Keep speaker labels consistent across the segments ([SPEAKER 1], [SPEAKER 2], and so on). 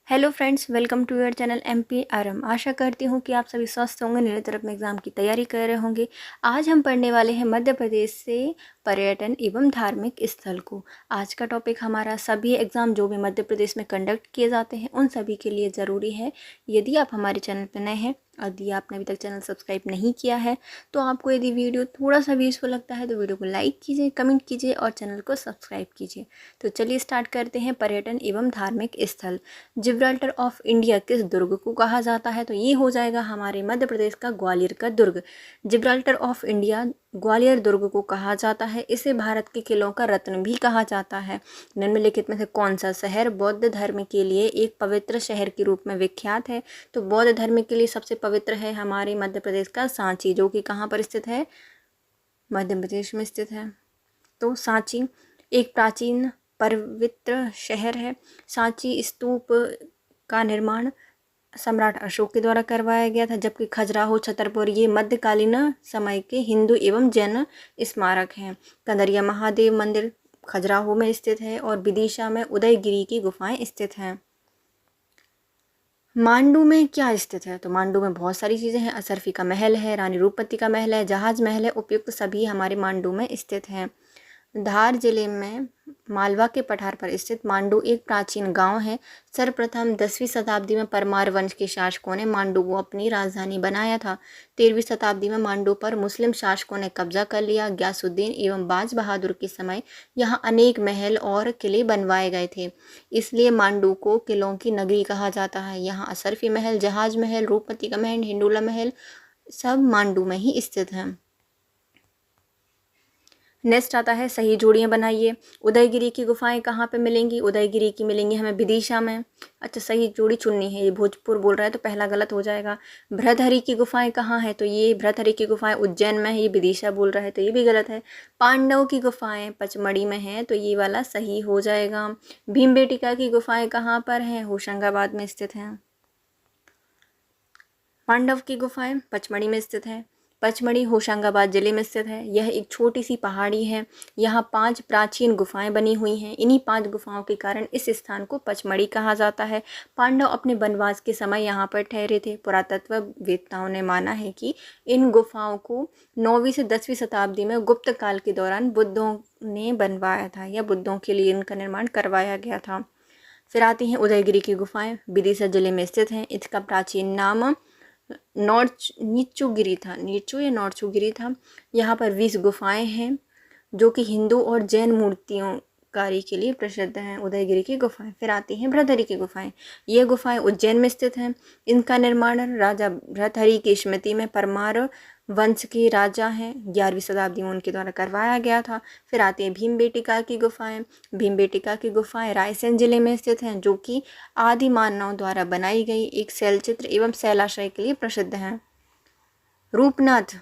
[SPEAKER 1] Hello friends, welcome to your channel MPRM। आशा करती हूँ कि आप सभी स्वस्थ होंगे, निरंतर अपने एग्ज़ाम की तैयारी कर रहे होंगे। आज हम पढ़ने वाले हैं मध्य प्रदेश से पर्यटन एवं धार्मिक स्थल को। आज का टॉपिक हमारा सभी एग्ज़ाम जो भी मध्य प्रदेश में कंडक्ट किए जाते हैं उन सभी के लिए ज़रूरी है। यदि आप हमारे चैनल पर नए हैं, यदि आपने अभी तक चैनल सब्सक्राइब नहीं किया है तो आपको यदि वीडियो थोड़ा सा भी यूज़फुल लगता है तो वीडियो को लाइक कीजिए, कमेंट कीजिए और चैनल को सब्सक्राइब कीजिए। तो चलिए स्टार्ट करते हैं। पर्यटन एवं धार्मिक स्थल। जिब्राल्टर ऑफ इंडिया किस दुर्ग को कहा जाता है? तो ये हो जाएगा हमारे मध्य प्रदेश का ग्वालियर का दुर्ग। जिब्राल्टर ऑफ इंडिया ग्वालियर दुर्ग को कहा जाता है। इसे भारत के किलों का रत्न भी कहा जाता है। निम्नलिखित में से कौन सा शहर बौद्ध धर्म के लिए एक पवित्र शहर के रूप में विख्यात है? तो बौद्ध धर्म के लिए सबसे पवित्र है हमारे मध्य प्रदेश का सांची, जो कि कहाँ पर स्थित है? मध्य प्रदेश में स्थित है। तो सांची एक प्राचीन पवित्र शहर है। सांची स्तूप का निर्माण सम्राट अशोक के द्वारा करवाया गया था, जबकि खजुराहो छतरपुर ये मध्यकालीन समय के हिंदू एवं जैन स्मारक हैं। कंदरिया महादेव मंदिर खजुराहो में स्थित है और विदिशा में उदयगिरी की गुफाएं स्थित हैं। मांडू में क्या स्थित है? तो मांडू में बहुत सारी चीज़ें हैं। असरफी का महल है, रानी रूपमती का महल है, जहाज महल है। उपयुक्त सभी हमारे मांडू में स्थित हैं। धार जिले में मालवा के पठार पर स्थित मांडू एक प्राचीन गांव है। सर्वप्रथम 10वीं शताब्दी में परमार वंश के शासकों ने मांडू को अपनी राजधानी बनाया था। 13वीं शताब्दी में मांडू पर मुस्लिम शासकों ने कब्जा कर लिया। गयासुद्दीन एवं बाज बहादुर के समय यहाँ अनेक महल और किले बनवाए गए थे, इसलिए मांडू को किलों की नगरी कहा जाता है। यहाँ असरफी महल, जहाज महल, रूपमती का महल, हिंडोला महल सब मांडू में ही स्थित हैं। नेक्स्ट आता है सही जोड़ियाँ बनाइए। उदयगिरी की गुफाएं कहाँ पे मिलेंगी? उदयगिरी की मिलेंगी हमें विदिशा में। अच्छा, सही जोड़ी चुननी है। ये भोजपुर बोल रहा है तो पहला गलत हो जाएगा। भृतहरि की गुफाएं कहाँ है? तो ये भृतहरि की गुफाएं उज्जैन में है, ये विदिशा बोल रहा है तो ये भी गलत है। पांडव की गुफाएं पचमढ़ी में है तो ये वाला सही हो जाएगा। भीमबेटिका की गुफाएं कहाँ पर हैं? होशंगाबाद में स्थित हैं। पांडव की गुफाएं पचमढ़ी में स्थित है। पचमढ़ी होशंगाबाद जिले में स्थित है। यह एक छोटी सी पहाड़ी है। यहाँ 5 प्राचीन गुफाएं बनी हुई हैं। इन्हीं 5 गुफाओं के कारण इस स्थान को पचमढ़ी कहा जाता है। पांडव अपने वनवास के समय यहाँ पर ठहरे थे। पुरातत्ववेत्ताओं ने माना है कि इन गुफाओं को 9वीं से 10वीं शताब्दी में गुप्त काल के दौरान बुद्धों ने बनवाया था या बुद्धों के लिए इनका निर्माण करवाया गया था। फिर आती हैं उदयगिरी की गुफाएं, विदिशा जिले में स्थित हैं। इसका प्राचीन नाम नीचूगिरी था, नीचू या नौरचूगिरी था। यहाँ पर 20 गुफाएं हैं जो कि हिंदू और जैन मूर्तियों कारी के लिए प्रसिद्ध हैं। उदयगिरी की गुफाएं। फिर आती हैं भृतहरि की गुफाएं। ये गुफाएं उज्जैन में स्थित हैं। इनका निर्माण राजा भृतहरि की स्मृति में परमार वंश के राजा हैं 11वीं शताब्दी में उनके द्वारा करवाया गया था। फिर आती है भीमबेटिका की गुफाएं। भीमबेटिका की गुफाएं रायसेन जिले में स्थित हैं, जो कि आदि मानव द्वारा बनाई गई एक शैलचित्र एवं शैलाश्रय के लिए प्रसिद्ध हैं। रूपनाथ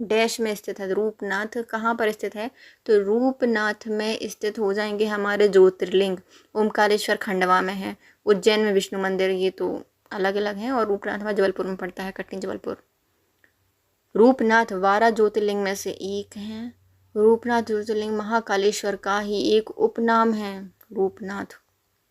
[SPEAKER 1] डैश में स्थित है। रूपनाथ कहाँ पर स्थित है? तो रूपनाथ में स्थित हो जाएंगे हमारे ज्योतिर्लिंग। ओमकारेश्वर खंडवा में है। उज्जैन में विष्णु मंदिर, ये तो अलग अलग हैं। और रूपनाथ हमारा जबलपुर में पड़ता है, कटनी जबलपुर। रूपनाथ 12 ज्योतिर्लिंग में से एक है। रूपनाथ ज्योतिर्लिंग महाकालेश्वर का ही एक उपनाम है। रूपनाथ,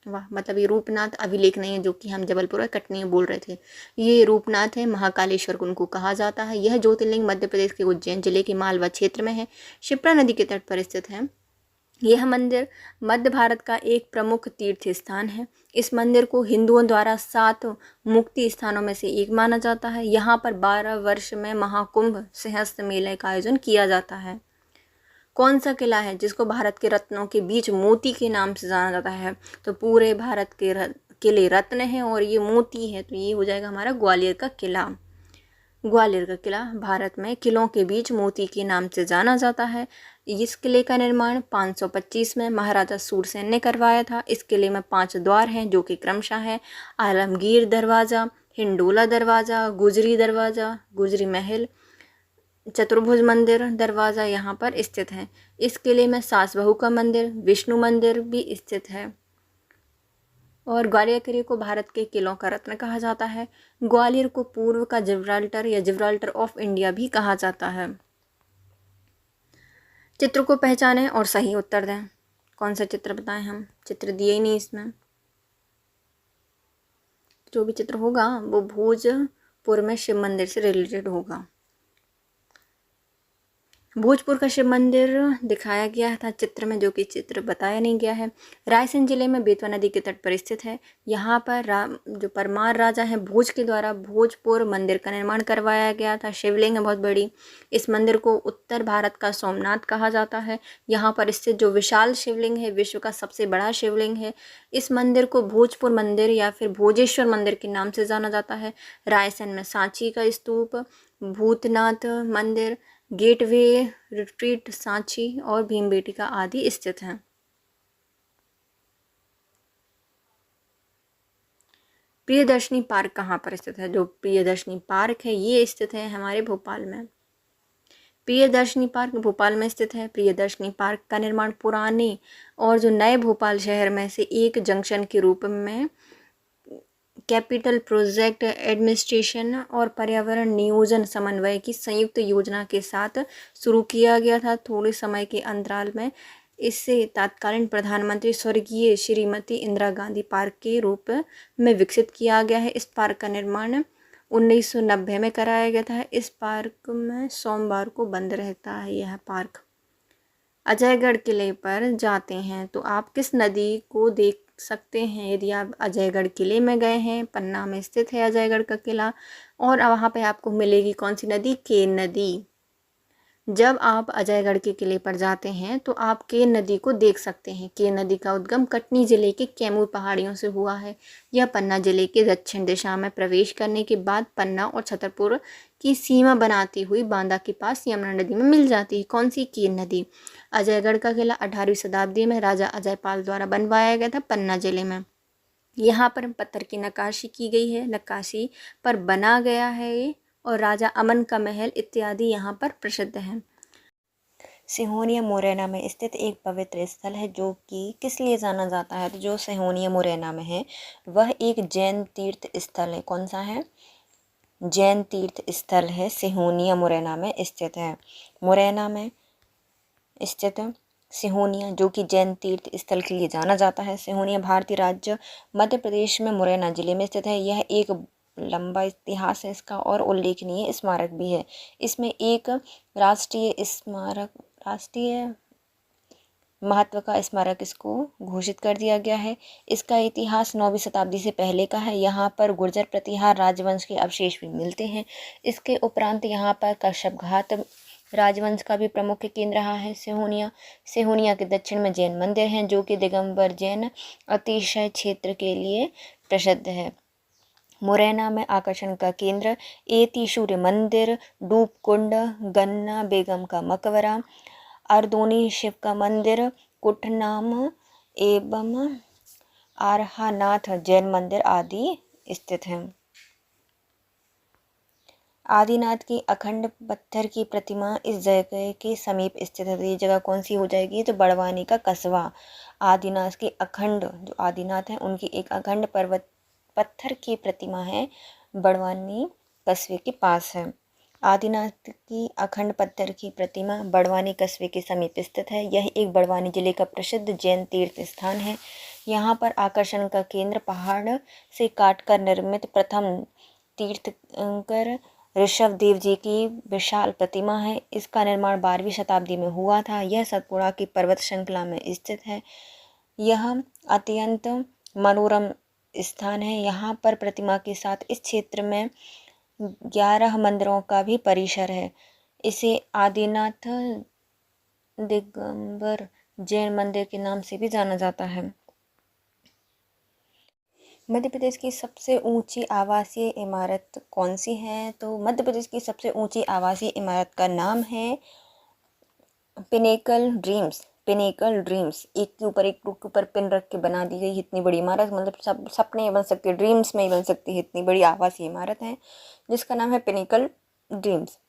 [SPEAKER 1] वाह, मतलब ये रूपनाथ अभिलेख नहीं है जो कि हम जबलपुर और कटनी में बोल रहे थे। ये रूपनाथ है, महाकालेश्वर को उनको कहा जाता है। यह ज्योतिर्लिंग मध्य प्रदेश के उज्जैन जिले के मालवा क्षेत्र में है। शिप्रा नदी के तट पर स्थित है। यह मंदिर मध्य भारत का एक प्रमुख तीर्थ स्थान है। इस मंदिर को हिंदुओं द्वारा 7 मुक्ति स्थानों में से एक माना जाता है। यहाँ पर 12 वर्ष में महाकुंभ सिंहस्थ मेले का आयोजन किया जाता है। कौन सा किला है जिसको भारत के रत्नों के बीच मोती के नाम से जाना जाता है? तो पूरे भारत के किले रत्न हैं और ये मोती है, तो ये हो जाएगा हमारा ग्वालियर का किला। ग्वालियर का किला भारत में किलों के बीच मोती के नाम से जाना जाता है। इस किले का निर्माण 525 में महाराजा सूरसेन ने करवाया था। इस किले में 5 द्वार हैं जो कि क्रमशः है आलमगीर दरवाज़ा, हिंडोला दरवाज़ा, गुजरी दरवाज़ा, गुजरी महल, चतुर्भुज मंदिर दरवाज़ा यहाँ पर स्थित है। इस किले में सास बहू का मंदिर, विष्णु मंदिर भी स्थित है। और ग्वालियर किले को भारत के किलों का रत्न कहा जाता है। ग्वालियर को पूर्व का जिब्राल्टर या जिब्राल्टर ऑफ इंडिया भी कहा जाता है। चित्र को पहचानें और सही उत्तर दें। कौन सा चित्र बताएं हम? चित्र दिए ही नहीं इसमें। जो भी चित्र होगा वो भोजपुर में शिव मंदिर से रिलेटेड होगा। भोजपुर का शिव मंदिर दिखाया गया था चित्र में, जो कि चित्र बताया नहीं गया है। रायसेन जिले में बेतवा नदी के तट पर स्थित है। यहाँ पर जो परमार राजा हैं भोज के द्वारा भोजपुर मंदिर का निर्माण करवाया गया था। शिवलिंग है बहुत बड़ी। इस मंदिर को उत्तर भारत का सोमनाथ कहा जाता है। यहाँ पर स्थित जो विशाल शिवलिंग है विश्व का सबसे बड़ा शिवलिंग है। इस मंदिर को भोजपुर मंदिर या फिर भोजेश्वर मंदिर के नाम से जाना जाता है। रायसेन में सांची का स्तूप, भूतनाथ मंदिर, गेटवे रिट्रीट सांची और भीमबेटका आदि स्थित हैं। प्रियदर्शनी पार्क कहाँ पर स्थित है? जो प्रियदर्शनी पार्क है ये स्थित है हमारे भोपाल में। प्रियदर्शनी पार्क भोपाल में स्थित है। प्रियदर्शनी पार्क का निर्माण पुराने और जो नए भोपाल शहर में से एक जंक्शन के रूप में कैपिटल प्रोजेक्ट एडमिनिस्ट्रेशन और पर्यावरण नियोजन समन्वय की संयुक्त योजना के साथ शुरू किया गया था। थोड़े समय के अंतराल में इससे तत्कालीन प्रधानमंत्री स्वर्गीय श्रीमती इंदिरा गांधी पार्क के रूप में विकसित किया गया है। इस पार्क का निर्माण 1990 में कराया गया था। इस पार्क में सोमवार को बंद रहता है यह पार्क। अजयगढ़ किले पर जाते हैं तो आप किस नदी को देख सकते हैं? यदि आप अजयगढ़ किले में गए हैं, पन्ना में स्थित है अजयगढ़ का किला, और वहाँ पे आपको मिलेगी कौन सी नदी? केन नदी। जब आप अजयगढ़ के किले पर जाते हैं तो आप केन नदी को देख सकते हैं। केन नदी का उद्गम कटनी जिले के कैमूर पहाड़ियों से हुआ है। यह पन्ना जिले के दक्षिण दिशा में प्रवेश करने के बाद पन्ना और छतरपुर की सीमा बनाती हुई बांदा के पास यमुना नदी में मिल जाती है। कौन सी? केन नदी। अजयगढ़ का किला 18वीं शताब्दी में राजा अजयपाल द्वारा बनवाया गया था पन्ना जिले में। यहाँ पर पत्थर की नक्काशी की गई है, नक्काशी पर बना गया है ये, और राजा अमन का महल इत्यादि यहाँ पर प्रसिद्ध हैं। सिहोनिया मुरैना में स्थित एक पवित्र स्थल है जो कि किस लिए जाना जाता है? तो जो सिहोनिया मुरैना में है वह एक जैन तीर्थ स्थल है। कौन सा है? जैन तीर्थ स्थल है, सिहोनिया मुरैना में स्थित है। मुरैना में स्थित सिहोनिया जो कि जैन तीर्थ स्थल के लिए जाना जाता है। सिहोनिया भारतीय राज्य मध्य प्रदेश में मुरैना जिले में स्थित है। यह एक लंबा इतिहास है इसका और उल्लेखनीय स्मारक भी है। इसमें एक राष्ट्रीय महत्व का स्मारक इसको घोषित कर दिया गया है। इसका इतिहास 9वीं शताब्दी से पहले का है। यहाँ पर गुर्जर प्रतिहार राजवंश के अवशेष भी मिलते हैं। इसके उपरांत यहाँ पर कश्यपघात राजवंश का भी प्रमुख केंद्र रहा है सिहोनिया के दक्षिण में जैन मंदिर हैं जो कि दिगंबर जैन अतिशय क्षेत्र के लिए प्रसिद्ध है। मुरैना में आकर्षण का केंद्र एतीश्वरी मंदिर, डूब कुंड, गन्ना बेगम का मकबरा, अर्दोनी शिव का मंदिर, कुठनाम एवं आरहानाथ जैन मंदिर आदि स्थित हैं। आदिनाथ की अखंड पत्थर की प्रतिमा इस जगह के समीप स्थित है। ये जगह कौन सी हो जाएगी? तो बड़वानी का कस्बा। आदिनाथ की अखंड जो आदिनाथ हैं उनकी एक अखंड पर्वत पत्थर की प्रतिमा है, बड़वानी कस्बे के पास है। आदिनाथ की अखंड पत्थर की प्रतिमा बड़वानी कस्बे के समीप स्थित है। यह एक बड़वानी जिले का प्रसिद्ध जैन तीर्थ स्थान है। यहाँ पर आकर्षण का केंद्र पहाड़ से काटकर निर्मित प्रथम तीर्थंकर ऋषभ देव जी की विशाल प्रतिमा है। इसका निर्माण 12वीं शताब्दी में हुआ था। यह सतपुड़ा की पर्वत श्रृंखला में स्थित है। यह अत्यंत मनोरम स्थान है। यहाँ पर प्रतिमा के साथ इस क्षेत्र में 11 मंदिरों का भी परिसर है। इसे आदिनाथ दिगंबर जैन मंदिर के नाम से भी जाना जाता है। मध्य प्रदेश की सबसे ऊंची आवासीय इमारत कौन सी है? तो मध्य प्रदेश की सबसे ऊंची आवासीय इमारत का नाम है पिनेकल ड्रीम्स। पिनेकल ड्रीम्स, एक के ऊपर पिन रख के बना दी गई इतनी बड़ी इमारत, मतलब सब सपने बन सकते हैं, ड्रीम्स में ही बन सकती है, इतनी बड़ी आवासीय इमारत है जिसका नाम है पिनेकल ड्रीम्स।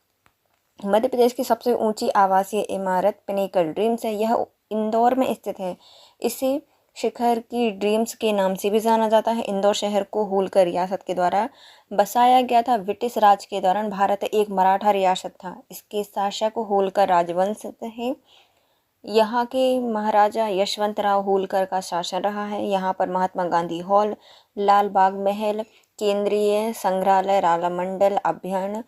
[SPEAKER 1] मध्य प्रदेश की सबसे ऊंची आवासीय इमारत पिनेकल ड्रीम्स है। यह इंदौर में स्थित है। इसे शिखर की ड्रीम्स के नाम से भी जाना जाता है। इंदौर शहर को होलकर रियासत के द्वारा बसाया गया था। ब्रिटिश राज के दौरान भारत एक मराठा रियासत था। इसके शासक होलकर राजवंश है। यहाँ के महाराजा यशवंतराव होलकर का शासन रहा है। यहाँ पर महात्मा गांधी हॉल, लाल बाग महल, केंद्रीय संग्रहालय, रालामंडल अभ्यारण्य,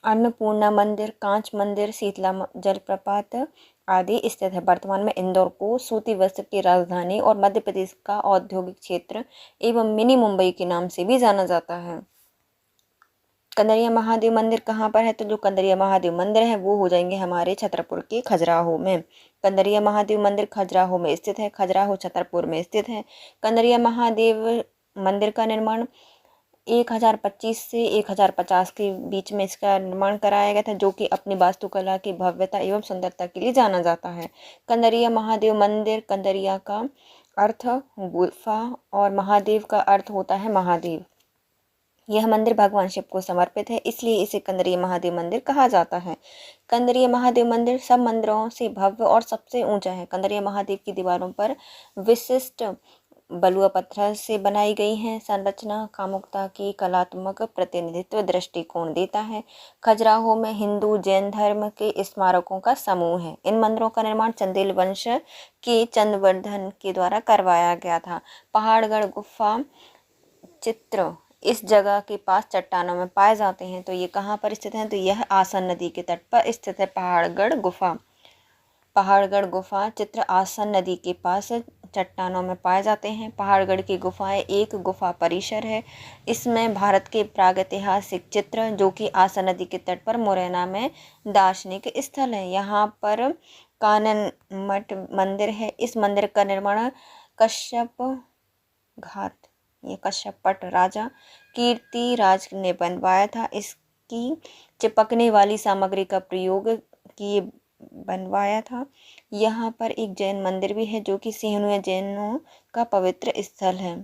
[SPEAKER 1] अन्नपूर्णा मंदिर, कांच मंदिर, शीतला जलप्रपात आदि स्थित है। वर्तमान में इंदौर को सूती वस्त्र की राजधानी और मध्य प्रदेश का औद्योगिक क्षेत्र एवं मिनी मुंबई के नाम से भी जाना जाता है। कंदरिया महादेव मंदिर कहाँ पर है? तो जो कंदरिया महादेव मंदिर है वो हो जाएंगे हमारे छतरपुर के खजुराहो में। कंदरिया महादेव मंदिर खजुराहो में स्थित है। खजुराहो छतरपुर में स्थित है। कंदरिया महादेव मंदिर का निर्माण 1025 से 1050 के बीच में इसका निर्माण कराया गया था, जो कि अपनी वास्तुकला की भव्यता एवं सुंदरता के लिए जाना जाता है। कंदरिया महादेव मंदिर, कंदरिया का अर्थ गुफा और महादेव का अर्थ होता है महादेव। यह मंदिर भगवान शिव को समर्पित है, इसलिए इसे कंदरिया महादेव मंदिर कहा जाता है। कंदरिया महादेव मंदिर सब मंदिरों से भव्य और सबसे ऊंचा है। कंदरिया महादेव की दीवारों पर विशिष्ट बलुआ पत्थर से बनाई गई है संरचना कामुकता की कलात्मक प्रतिनिधित्व दृष्टिकोण देता है। खजुराहो में हिंदू जैन धर्म के स्मारकों का समूह है। इन मंदिरों का निर्माण चंदेल वंश के चंद्रवर्धन के द्वारा करवाया गया था। पहाड़गढ़ गुफा चित्र इस जगह के पास चट्टानों में पाए जाते हैं। तो ये कहाँ पर स्थित है? तो यह आसन नदी के तट पर स्थित है। पहाड़गढ़ गुफा, पहाड़गढ़ गुफा चित्र आसन नदी के पास चट्टानों में पाए जाते हैं। पहाड़गढ़ की गुफाएं एक गुफा परिसर है। इसमें भारत के प्रागैतिहासिक चित्र, जो कि आसन नदी के तट पर मुरैना में दार्शनिक स्थल है। यहाँ पर कानन मठ मंदिर है। इस मंदिर का निर्माण कश्यप घाट, ये कश्यपट राजा कीर्ति राज ने बनवाया था। इसकी चिपकने वाली सामग्री का प्रयोग किए बनवाया था। यहाँ पर एक जैन मंदिर भी है, जो कि सिहनुए जैनों का पवित्र स्थल है।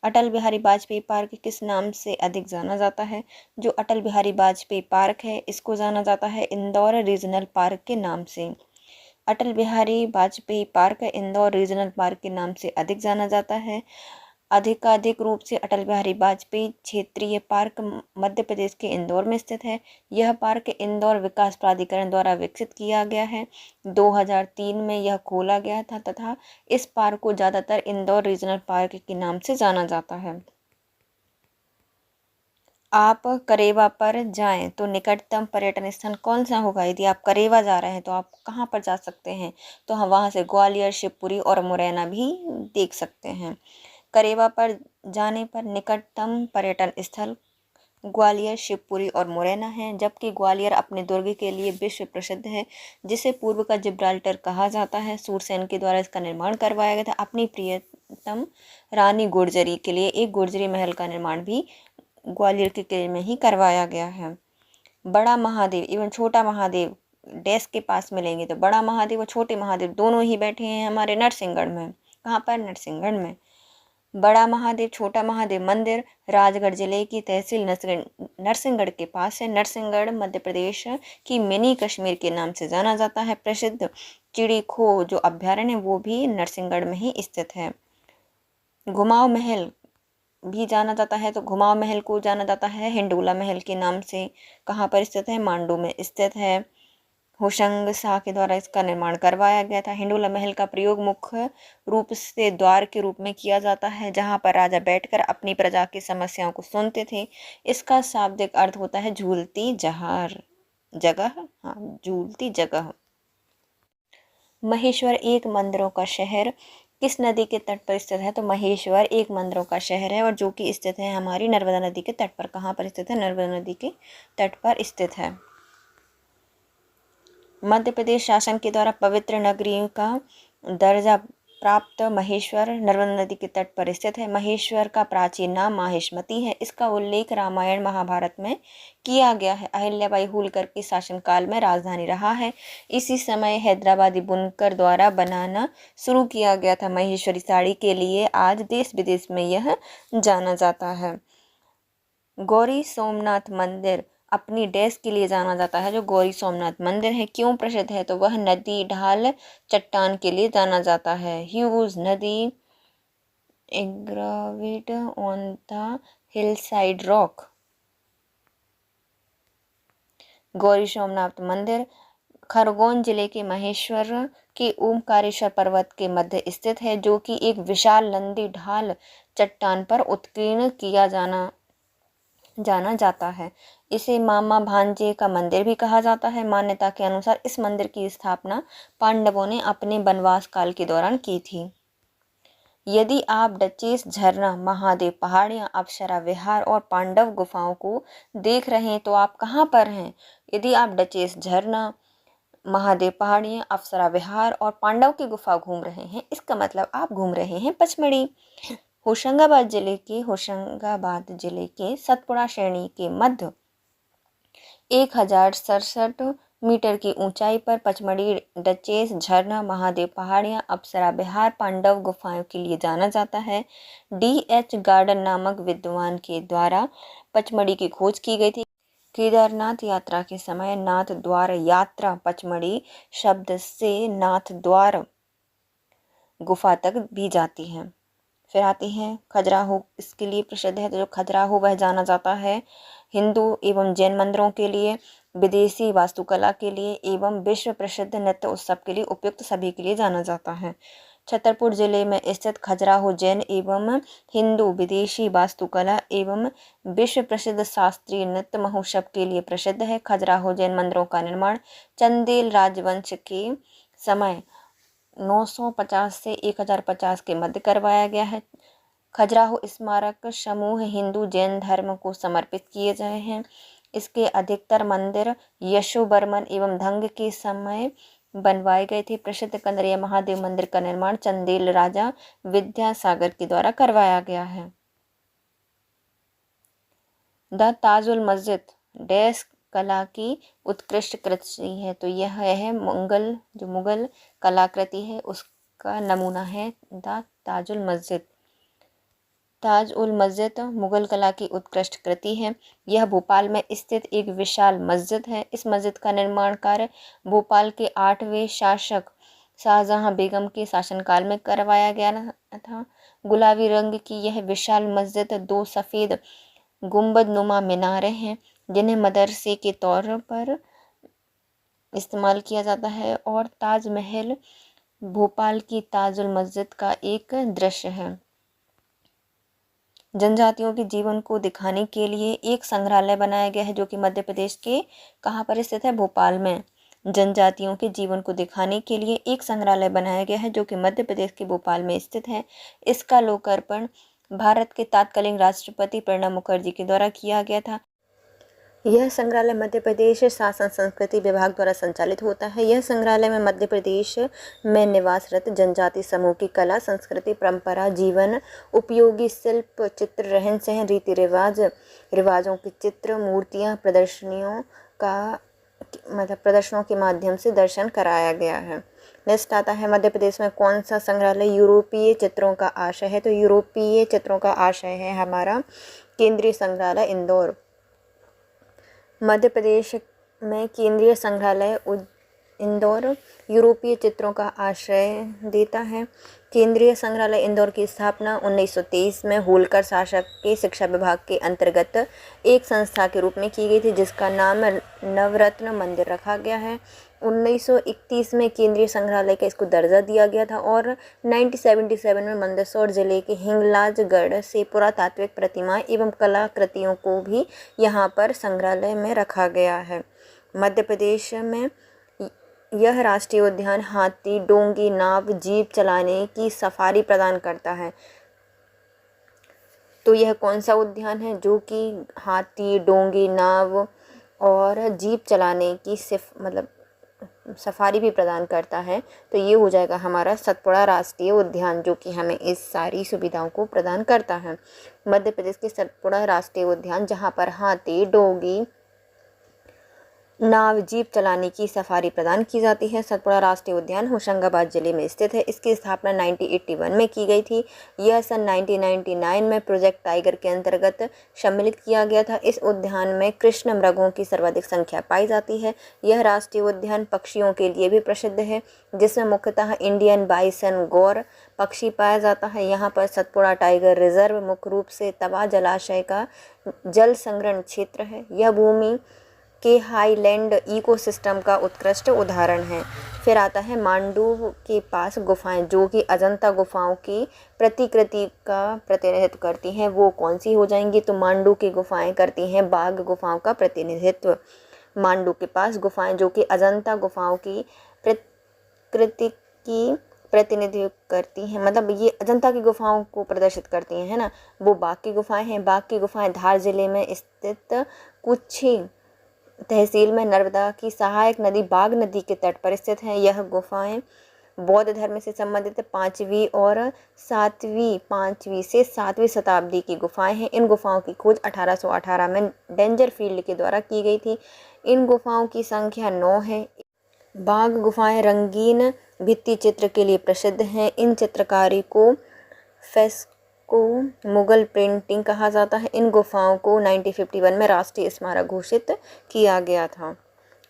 [SPEAKER 1] अटल बिहारी वाजपेयी पार्क किस नाम से अधिक जाना जाता है? जो अटल बिहारी वाजपेयी पार्क है, इसको जाना जाता है इंदौर रीजनल पार्क के नाम से। Atal Bihari Vajpayee park Indore regional park के नाम से अधिक जाना जाता है। अधिकाधिक रूप से अटल बिहारी वाजपेयी क्षेत्रीय पार्क मध्य प्रदेश के इंदौर में स्थित है। यह पार्क इंदौर विकास प्राधिकरण द्वारा विकसित किया गया है। 2003 में यह खोला गया था तथा इस पार्क को ज़्यादातर इंदौर रीजनल पार्क के नाम से जाना जाता है। आप करेवा पर जाएं तो निकटतम पर्यटन स्थल कौन सा होगा? यदि आप करेवा जा रहे हैं तो आप कहाँ पर जा सकते हैं? तो हम वहाँ से ग्वालियर, शिवपुरी और मुरैना भी देख सकते हैं। करेवा पर जाने पर निकटतम पर्यटन स्थल ग्वालियर, शिवपुरी और मुरैना है। जबकि ग्वालियर अपने दुर्ग के लिए विश्व प्रसिद्ध है, जिसे पूर्व का जिब्राल्टर कहा जाता है। सूरसेन के द्वारा इसका निर्माण करवाया गया था। अपनी प्रियतम रानी गुर्जरी के लिए एक गुर्जरी महल का निर्माण भी ग्वालियर के किले में ही करवाया गया है। बड़ा महादेव एवं छोटा महादेव डेस्क के पास मिलेंगे। तो बड़ा महादेव और छोटे महादेव दोनों ही बैठे हैं हमारे नरसिंहगढ़ में। कहाँ पर? नरसिंहगढ़ में। बड़ा महादेव, छोटा महादेव मंदिर राजगढ़ जिले की तहसील नरसिंहगढ़ के पास है। नरसिंहगढ़ मध्य प्रदेश की मिनी कश्मीर के नाम से जाना जाता है। प्रसिद्ध चिड़ी खो जो अभ्यारण्य है वो भी नरसिंहगढ़ में ही स्थित है। घुमाव महल भी जाना जाता है। तो घुमाव महल को जाना जाता है हिंडोला महल के नाम से। कहाँ पर स्थित है? मांडू में स्थित है। होशंग शाह के द्वारा इसका निर्माण करवाया गया था। हिंडोला महल का प्रयोग मुख्य रूप से द्वार के रूप में किया जाता है, जहाँ पर राजा बैठकर अपनी प्रजा की समस्याओं को सुनते थे। इसका शाब्दिक अर्थ होता है झूलती जगह। हाँ, झूलती जगह। महेश्वर एक मंदिरों का शहर किस नदी के तट पर स्थित है? तो महेश्वर एक मंदिरों का शहर है और जो कि स्थित है हमारी नर्मदा नदी के तट पर। कहाँ पर स्थित है? नर्मदा नदी के तट पर स्थित है। मध्य प्रदेश शासन के द्वारा पवित्र नगरी का दर्जा प्राप्त महेश्वर नर्मदा नदी के तट पर स्थित है। महेश्वर का प्राचीन नाम माहिष्मती है। इसका उल्लेख रामायण महाभारत में किया गया है। अहिल्याबाई होलकर के शासनकाल में राजधानी रहा है। इसी समय हैदराबादी बुनकर द्वारा बनाना शुरू किया गया था। महेश्वरी साड़ी के लिए आज देश विदेश में यह जाना जाता है। गौरी सोमनाथ मंदिर अपनी डैश के लिए जाना जाता है। जो गौरी सोमनाथ मंदिर है क्यों प्रसिद्ध है? तो वह नदी ढाल चट्टान के लिए जाना जाता है। ह्यूज नदी aggravate on the Hillside rock. Gauri Somnath मंदिर खरगोन जिले के महेश्वर के ओमकारेश्वर पर्वत के मध्य स्थित है, जो कि एक विशाल नंदी ढाल चट्टान पर उत्कीर्ण किया जाना जाता है। इसे मामा भांजे का मंदिर भी कहा जाता है। मान्यता के अनुसार इस मंदिर की स्थापना पांडवों ने अपने वनवास काल के दौरान की थी। यदि आप डचेस झरना, महादेव पहाड़ियां, अप्सरा विहार और पांडव गुफाओं को देख रहे हैं तो आप कहाँ पर हैं? यदि आप डचेस झरना, महादेव पहाड़ियां, अप्सरा विहार और पांडव की गुफा घूम रहे हैं, इसका मतलब आप घूम रहे हैं पचमढ़ी। होशंगाबाद जिले के सतपुड़ा श्रेणी के मध्य 1067 मीटर की ऊंचाई पर पचमढ़ी डचेस झरना, महादेव पहाड़ियां, अप्सरा विहार, पांडव गुफाओं के लिए जाना जाता है। D.H. गार्डन नामक विद्वान के द्वारा पचमढ़ी की खोज की गई थी। केदारनाथ यात्रा के समय नाथ द्वार यात्रा पचमढ़ी शब्द से नाथ द्वार गुफा तक भी जाती है। फिर आती हैं खजुराहो, इसके लिए प्रसिद्ध है। तो जो खजुराहो वह जाना जाता है हिंदू एवं जैन मंदिरों के लिए, विदेशी वास्तुकला के लिए एवं विश्व प्रसिद्ध नृत्य उत्सव के लिए उपयुक्त सभी के लिए जाना जाता है। छतरपुर जिले में स्थित खजुराहो जैन एवं हिंदू, विदेशी वास्तुकला एवं विश्व प्रसिद्ध शास्त्रीय नृत्य महोत्सव के लिए प्रसिद्ध है। खजुराहो जैन मंदिरों का निर्माण चंदेल राजवंश के समय 950 से 1050 के मध्य करवाया गया है। खजुराहो स्मारक समूह हिंदू जैन धर्म को समर्पित किए गए हैं। इसके अधिकतर मंदिर यशोवर्मन एवं धंग के समय बनवाए गए थे। प्रसिद्ध कंदरिया महादेव मंदिर का निर्माण चंदेल राजा विद्यासागर के द्वारा करवाया गया है। द ताजुल मस्जिद डैश कला की उत्कृष्ट कृति है। तो यह है मुगल कलाकृति है, उसका नमूना है द ताजुल मस्जिद। ताज उल मस्जिद मुगल कला की उत्कृष्ट कृति है। यह भोपाल में स्थित एक विशाल मस्जिद है। इस मस्जिद का निर्माण कार्य भोपाल के 8वें शासक शाहजहां बेगम के शासनकाल में करवाया गया था। गुलाबी रंग की यह विशाल मस्जिद 2 सफ़ेद गुंबदनुमा मीनारें हैं, जिन्हें मदरसे के तौर पर इस्तेमाल किया जाता है, और ताजमहल भोपाल की ताजुल मस्जिद का एक दृश्य है। जनजातियों के जीवन को दिखाने के लिए एक संग्रहालय बनाया गया है, जो कि मध्य प्रदेश के कहाँ पर स्थित है? भोपाल में। जनजातियों के जीवन को दिखाने के लिए एक संग्रहालय बनाया गया है, जो कि मध्य प्रदेश के भोपाल में स्थित है। इसका लोकार्पण भारत के तत्कालीन राष्ट्रपति प्रणब मुखर्जी के द्वारा किया गया था। यह संग्रहालय मध्य प्रदेश शासन संस्कृति विभाग द्वारा संचालित होता है। यह संग्रहालय में मध्य प्रदेश में निवासरत जनजाति समूह की कला, संस्कृति, परंपरा, जीवन उपयोगी शिल्प, चित्र, रहन सहन, रीति रिवाजों के चित्र, मूर्तियां, प्रदर्शनों के माध्यम से दर्शन कराया गया है। नेक्स्ट आता है मध्य प्रदेश में कौन सा संग्रहालय यूरोपीय चित्रों का आशय है? तो यूरोपीय चित्रों का आशय है हमारा केंद्रीय संग्रहालय इंदौर। मध्य प्रदेश में केंद्रीय संग्रहालय इंदौर यूरोपीय चित्रों का आश्रय देता है। केंद्रीय संग्रहालय इंदौर की स्थापना 1923 में होलकर शासक के शिक्षा विभाग के अंतर्गत एक संस्था के रूप में की गई थी, जिसका नाम नवरत्न मंदिर रखा गया है। 1931 में केंद्रीय संग्रहालय का इसको दर्जा दिया गया था, और 1977 में मंदसौर जिले के हिंगलाजगढ़ से पुरातात्विक प्रतिमाएं एवं कलाकृतियों को भी यहाँ पर संग्रहालय में रखा गया है। मध्य प्रदेश में यह राष्ट्रीय उद्यान हाथी, डोंगी, नाव, जीप चलाने की सफारी प्रदान करता है। तो यह कौन सा उद्यान है जो कि हाथी, डोंगी, नाव और जीप चलाने की सफारी भी प्रदान करता है? तो ये हो जाएगा हमारा सतपुड़ा राष्ट्रीय उद्यान, जो कि हमें इस सारी सुविधाओं को प्रदान करता है। मध्य प्रदेश के सतपुड़ा राष्ट्रीय उद्यान, जहाँ पर हाथी, डोंगी, नाव, जीप चलाने की सफारी प्रदान की जाती है। सतपुड़ा राष्ट्रीय उद्यान होशंगाबाद जिले में स्थित है। इसकी स्थापना 1981 में की गई थी। यह सन 1999 में प्रोजेक्ट टाइगर के अंतर्गत सम्मिलित किया गया था। इस उद्यान में कृष्ण मृगों की सर्वाधिक संख्या पाई जाती है। यह राष्ट्रीय उद्यान पक्षियों के लिए भी प्रसिद्ध है, जिसमें मुख्यतः इंडियन बाइसन गौर पक्षी पाया जाता है। यहाँ पर सतपुड़ा टाइगर रिजर्व मुख्य रूप से तवा जलाशय का जल संग्रहण क्षेत्र है। यह भूमि के हाईलैंड इकोसिस्टम का उत्कृष्ट उदाहरण है। फिर आता है मांडू के पास गुफाएं, जो कि अजंता गुफाओं की प्रतिकृति का प्रतिनिधित्व करती हैं। वो कौन सी हो जाएंगी? तो मांडू की गुफाएं करती हैं बाघ गुफाओं का प्रतिनिधित्व। मांडू के पास गुफाएं जो कि अजंता गुफाओं की प्रतिकृति की प्रतिनिधित्व करती हैं, मतलब ये अजंता की गुफाओं को प्रदर्शित करती हैं, है ना। वो बाघ की गुफाएं हैं। बाघ की गुफाएं धार जिले में स्थित कुछी तहसील में नर्मदा की सहायक नदी बाघ नदी के तट पर स्थित हैं। यह गुफाएं बौद्ध धर्म से संबंधित 5वीं से 7वीं शताब्दी की गुफाएं हैं। इन गुफाओं की खोज 1818 में डेंजरफील्ड के द्वारा की गई थी। इन गुफाओं की संख्या 9 है। बाघ गुफाएं रंगीन भित्ति चित्र के लिए प्रसिद्ध हैं। इन चित्रकारी को फेस्को मुगल पेंटिंग कहा जाता है। इन गुफाओं को 1951 में राष्ट्रीय स्मारक घोषित किया गया था।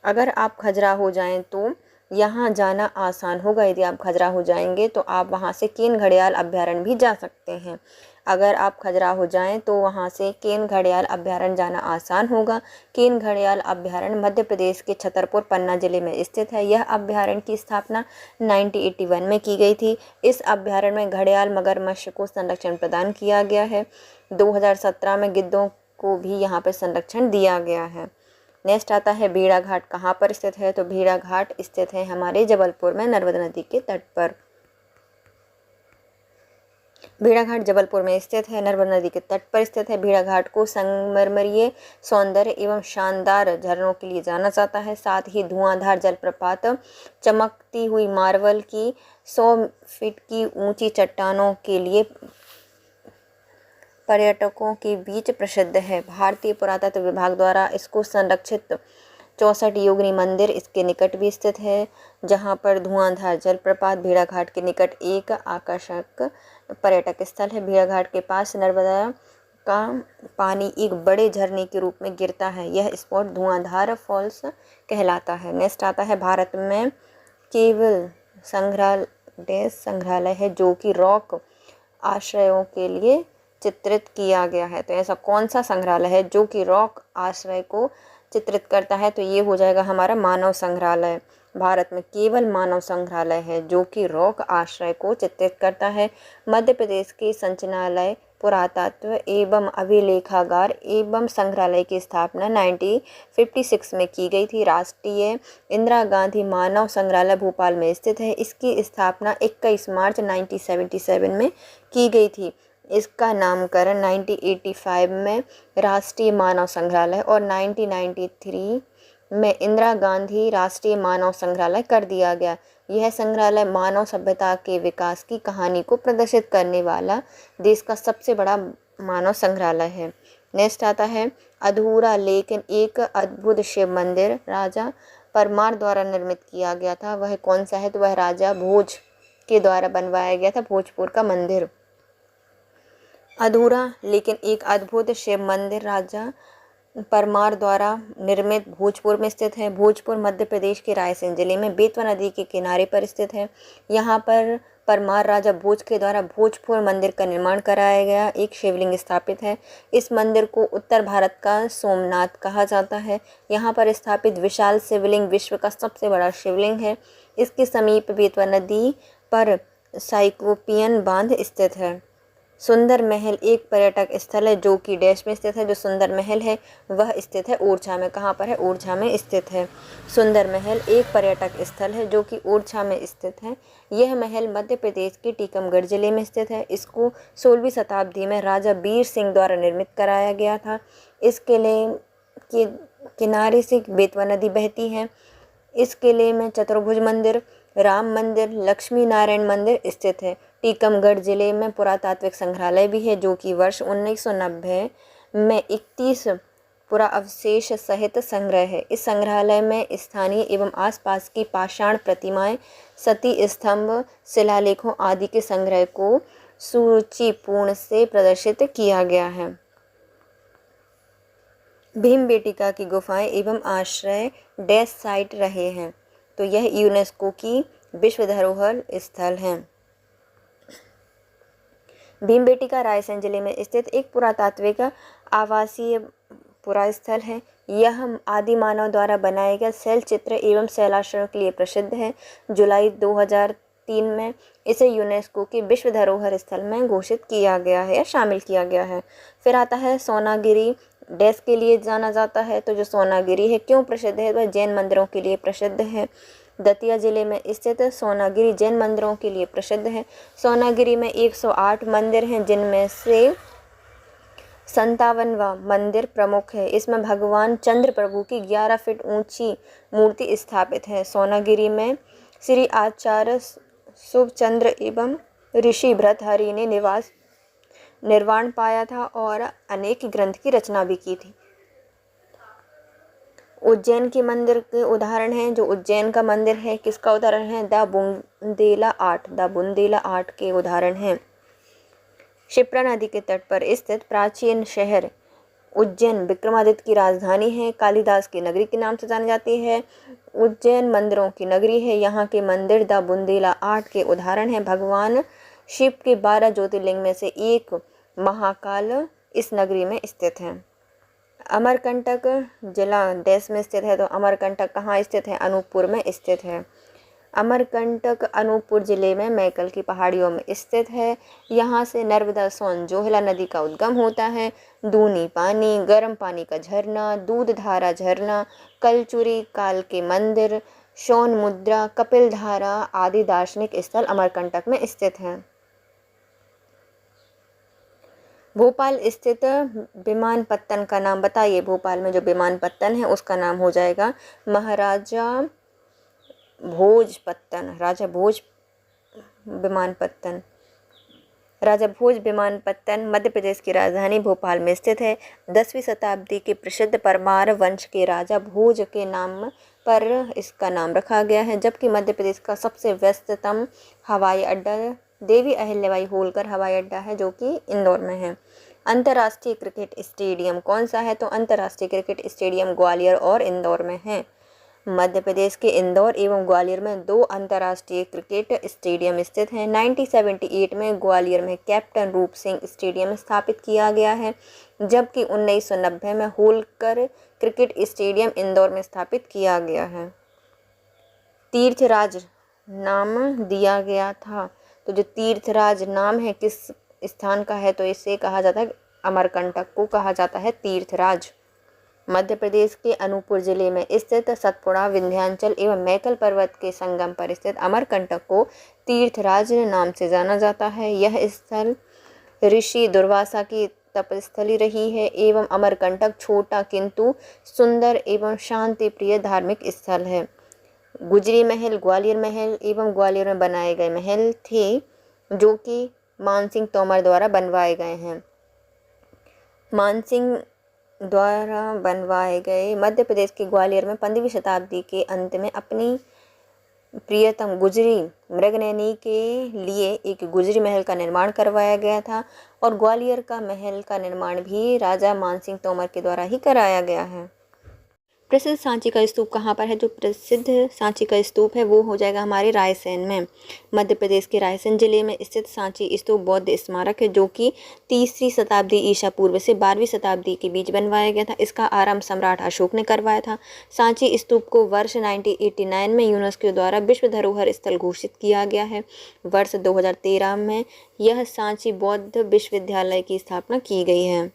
[SPEAKER 1] अगर आप खजुराहो जाएं तो यहाँ जाना आसान होगा। यदि आप खजुराहो जाएंगे तो आप वहाँ से केन घड़ियाल अभयारण्य भी जा सकते हैं। अगर आप खजुराहो जाएं तो वहाँ से केन घड़ियाल अभयारण्य जाना आसान होगा। केन घड़ियाल अभयारण्य मध्य प्रदेश के छतरपुर पन्ना जिले में स्थित है। यह अभयारण्य की स्थापना 1981 में की गई थी। इस अभयारण्य में घड़ियाल मगरमच्छ को संरक्षण प्रदान किया गया है। 2017 में गिद्धों को भी यहाँ पर संरक्षण दिया गया है। नेक्स्ट आता है भेड़ाघाट कहाँ पर स्थित है? तो भेड़ाघाट स्थित है हमारे जबलपुर में नर्मदा नदी के तट पर। भेड़ाघाट जबलपुर में स्थित है, नर्मदा नदी के तट पर स्थित है। भेड़ाघाट को संगमरमरीय सौंदर्य एवं शानदार झरनों के लिए जाना जाता है। साथ ही धुआंधार जलप्रपात, चमकती हुई मार्बल की 100 फीट की ऊंची चट्टानों के लिए पर्यटकों के बीच प्रसिद्ध है। भारतीय पुरातत्व विभाग द्वारा इसको संरक्षित 64 योगिनी मंदिर इसके निकट भी स्थित है, जहां पर धुआंधार जलप्रपात भेड़ाघाट के निकट एक आकर्षक पर्यटक स्थल है। भेड़ाघाट के पास नर्मदा का पानी एक बड़े झरने के रूप में गिरता है। यह स्पॉट धुआंधार फॉल्स कहलाता है। नेक्स्ट आता है भारत में केवल संग्रहालय है जो कि रॉक आश्रयों के लिए चित्रित किया गया है। तो ऐसा कौन सा संग्रहालय है जो कि रॉक आश्रय को चित्रित करता है? तो ये हो जाएगा हमारा मानव संग्रहालय। भारत में केवल मानव संग्रहालय है जो कि रॉक आश्रय को चित्रित करता है। मध्य प्रदेश के संचालनालय पुरातत्व एवं अभिलेखागार एवं संग्रहालय की स्थापना 1956 में की गई थी। राष्ट्रीय इंदिरा गांधी मानव संग्रहालय भोपाल में स्थित है। इसकी स्थापना 21 मार्च 1977 में की गई थी। इसका नामकरण 1985 में राष्ट्रीय मानव संग्रहालय और 1993 में इंदिरा गांधी राष्ट्रीय मानव संग्रहालय कर दिया गया। यह संग्रहालय मानव सभ्यता के विकास की कहानी को प्रदर्शित करने वाला देश का सबसे बड़ा मानव संग्रहालय है। नेक्स्ट आता है अधूरा लेकिन एक अद्भुत शिव मंदिर राजा परमार द्वारा निर्मित किया गया था। वह कौन सा है? तो वह राजा भोज के द्वारा बनवाया गया था, भोजपुर का मंदिर। अधूरा लेकिन एक अद्भुत शिव मंदिर राजा परमार द्वारा निर्मित भोजपुर में स्थित है। भोजपुर मध्य प्रदेश के रायसेन जिले में बेतवा नदी के किनारे पर स्थित है। यहाँ पर परमार राजा भोज के द्वारा भोजपुर मंदिर का निर्माण कराया गया एक शिवलिंग स्थापित है। इस मंदिर को उत्तर भारत का सोमनाथ कहा जाता है। यहाँ पर स्थापित विशाल शिवलिंग विश्व का सबसे बड़ा शिवलिंग है। इसके समीप बेतवा नदी पर साइक्लोपियन बांध स्थित है। सुंदर महल एक पर्यटक स्थल है जो कि डैश में स्थित है। जो सुंदर महल है वह स्थित है ओरछा में। कहाँ पर है? ओरछा में स्थित है। सुंदर महल एक पर्यटक स्थल है जो कि ओरछा में स्थित है। यह महल मध्य प्रदेश के टीकमगढ़ जिले में स्थित है। इसको 16वीं शताब्दी में राजा वीर सिंह द्वारा निर्मित कराया गया था। इस किले के किनारे से बेतवा नदी बहती है। इस किले में चतुर्भुज मंदिर, राम मंदिर, लक्ष्मी नारायण मंदिर स्थित है। टीकमगढ़ जिले में पुरातात्विक संग्रहालय भी है जो कि वर्ष 1990 में 31 पुराअवशेष सहित संग्रह है। इस संग्रहालय में स्थानीय एवं आसपास की पाषाण प्रतिमाएं, सती स्तंभ, शिलालेखों आदि के संग्रह को सुरुचिपूर्ण से प्रदर्शित किया गया है। भीमबेटका की गुफाएं एवं आश्रय डैश साइट रहे हैं। तो यह यूनेस्को की विश्व धरोहर स्थल है। भीमबेटका रायसेन जिले में स्थित एक पुरातात्विक आवासीय पुरा स्थल है। यह आदि मानव द्वारा बनाए गया शैल चित्र एवं शैलाश्रयों के लिए प्रसिद्ध है। जुलाई 2003 में इसे यूनेस्को की विश्व धरोहर स्थल में घोषित किया गया है या शामिल किया गया है। फिर आता है सोनागिरी डैश के लिए जाना जाता है। तो जो सोनागिरी है क्यों प्रसिद्ध है, वह जैन मंदिरों के लिए प्रसिद्ध है। दतिया जिले में स्थित सोनागिरी जैन मंदिरों के लिए प्रसिद्ध है। सोनागिरी में 108 मंदिर हैं, जिनमें से 57वां मंदिर प्रमुख है। इसमें भगवान चंद्र प्रभु की 11 फीट ऊंची मूर्ति स्थापित है। सोनागिरी में श्री आचार्य शुभचंद्र एवं ऋषि भर्तहरि ने निर्वाण पाया था और अनेक ग्रंथ की रचना भी की थी। उज्जैन के मंदिर के उदाहरण हैं। जो उज्जैन का मंदिर है किसका उदाहरण है, द बुंदेला आर्ट के उदाहरण हैं। क्षिप्रा नदी के तट पर स्थित प्राचीन शहर उज्जैन विक्रमादित्य की राजधानी है। कालिदास की नगरी के नाम से जानी जाती है। उज्जैन मंदिरों की नगरी है। यहाँ के मंदिर द बुंदेला आर्ट के उदाहरण हैं। भगवान शिव के 12 ज्योतिर्लिंग में से एक महाकाल इस नगरी में स्थित है। अमरकंटक जिला देश में स्थित है। तो अमरकंटक कहाँ स्थित है, अनूपपुर में स्थित है। अमरकंटक अनूपपुर जिले में मैकल की पहाड़ियों में स्थित है। यहाँ से नर्मदा सोन जोहला नदी का उद्गम होता है। दूनी पानी, गर्म पानी का झरना, दूध धारा झरना, कलचुरी काल के मंदिर, शौन मुद्रा, कपिल धारा आदि दार्शनिक स्थल अमरकंटक में स्थित हैं। भोपाल स्थित विमानपत्तन का नाम बताइए। भोपाल में जो विमानपत्तन है उसका नाम हो जाएगा महाराजा भोजपत्तन। राजा भोज विमानपत्तन मध्य प्रदेश की राजधानी भोपाल में स्थित है। 10वीं शताब्दी के प्रसिद्ध परमार वंश के राजा भोज के नाम पर इसका नाम रखा गया है। जबकि मध्य प्रदेश का सबसे व्यस्ततम हवाई अड्डा देवी अहिल्याबाई होलकर हवाई अड्डा है, जो कि इंदौर में है। अंतर्राष्ट्रीय क्रिकेट स्टेडियम कौन सा है, तो अंतर्राष्ट्रीय क्रिकेट स्टेडियम ग्वालियर और इंदौर में है। मध्य प्रदेश के इंदौर एवं ग्वालियर में 2 अंतर्राष्ट्रीय क्रिकेट स्टेडियम स्थित हैं। 1978 में ग्वालियर में कैप्टन रूप सिंह स्टेडियम स्थापित किया गया है, जबकि 1990 में होलकर क्रिकेट स्टेडियम इंदौर में स्थापित किया गया है। तीर्थराज नाम दिया गया था। तो जो तीर्थराज नाम है किस स्थान का है, तो इसे कहा जाता है, अमरकंटक को कहा जाता है तीर्थराज। मध्य प्रदेश के अनूपपुर जिले में स्थित सतपुड़ा, विंध्याचल एवं मैकल पर्वत के संगम पर स्थित अमरकंटक को तीर्थराज नाम से जाना जाता है। यह स्थल ऋषि दुर्वासा की तपस्थली रही है एवं अमरकंटक छोटा किंतु सुंदर एवं शांति प्रिय धार्मिक स्थल है। गुजरी महल ग्वालियर महल एवं ग्वालियर में बनाए गए महल थे, जो कि मानसिंह तोमर द्वारा बनवाए गए हैं। मानसिंह द्वारा बनवाए गए मध्य प्रदेश के ग्वालियर में 15वीं शताब्दी के अंत में अपनी प्रियतम गुजरी मृगनयनी के लिए एक गुजरी महल का निर्माण करवाया गया था और ग्वालियर का महल का निर्माण भी राजा मानसिंह तोमर के द्वारा ही कराया गया है। प्रसिद्ध सांची का स्तूप कहाँ पर है, जो प्रसिद्ध सांची का स्तूप है वो हो जाएगा हमारे रायसेन में। मध्य प्रदेश के रायसेन जिले में स्थित सांची स्तूप बौद्ध स्मारक है, जो कि 3री शताब्दी ईसा पूर्व से 12वीं शताब्दी के बीच बनवाया गया था। इसका आरंभ सम्राट अशोक ने करवाया था। सांची स्तूप को वर्ष 1989 में यूनेस्को द्वारा विश्व धरोहर स्थल घोषित किया गया है। वर्ष 2013 में यह सांची बौद्ध विश्वविद्यालय की स्थापना की गई है।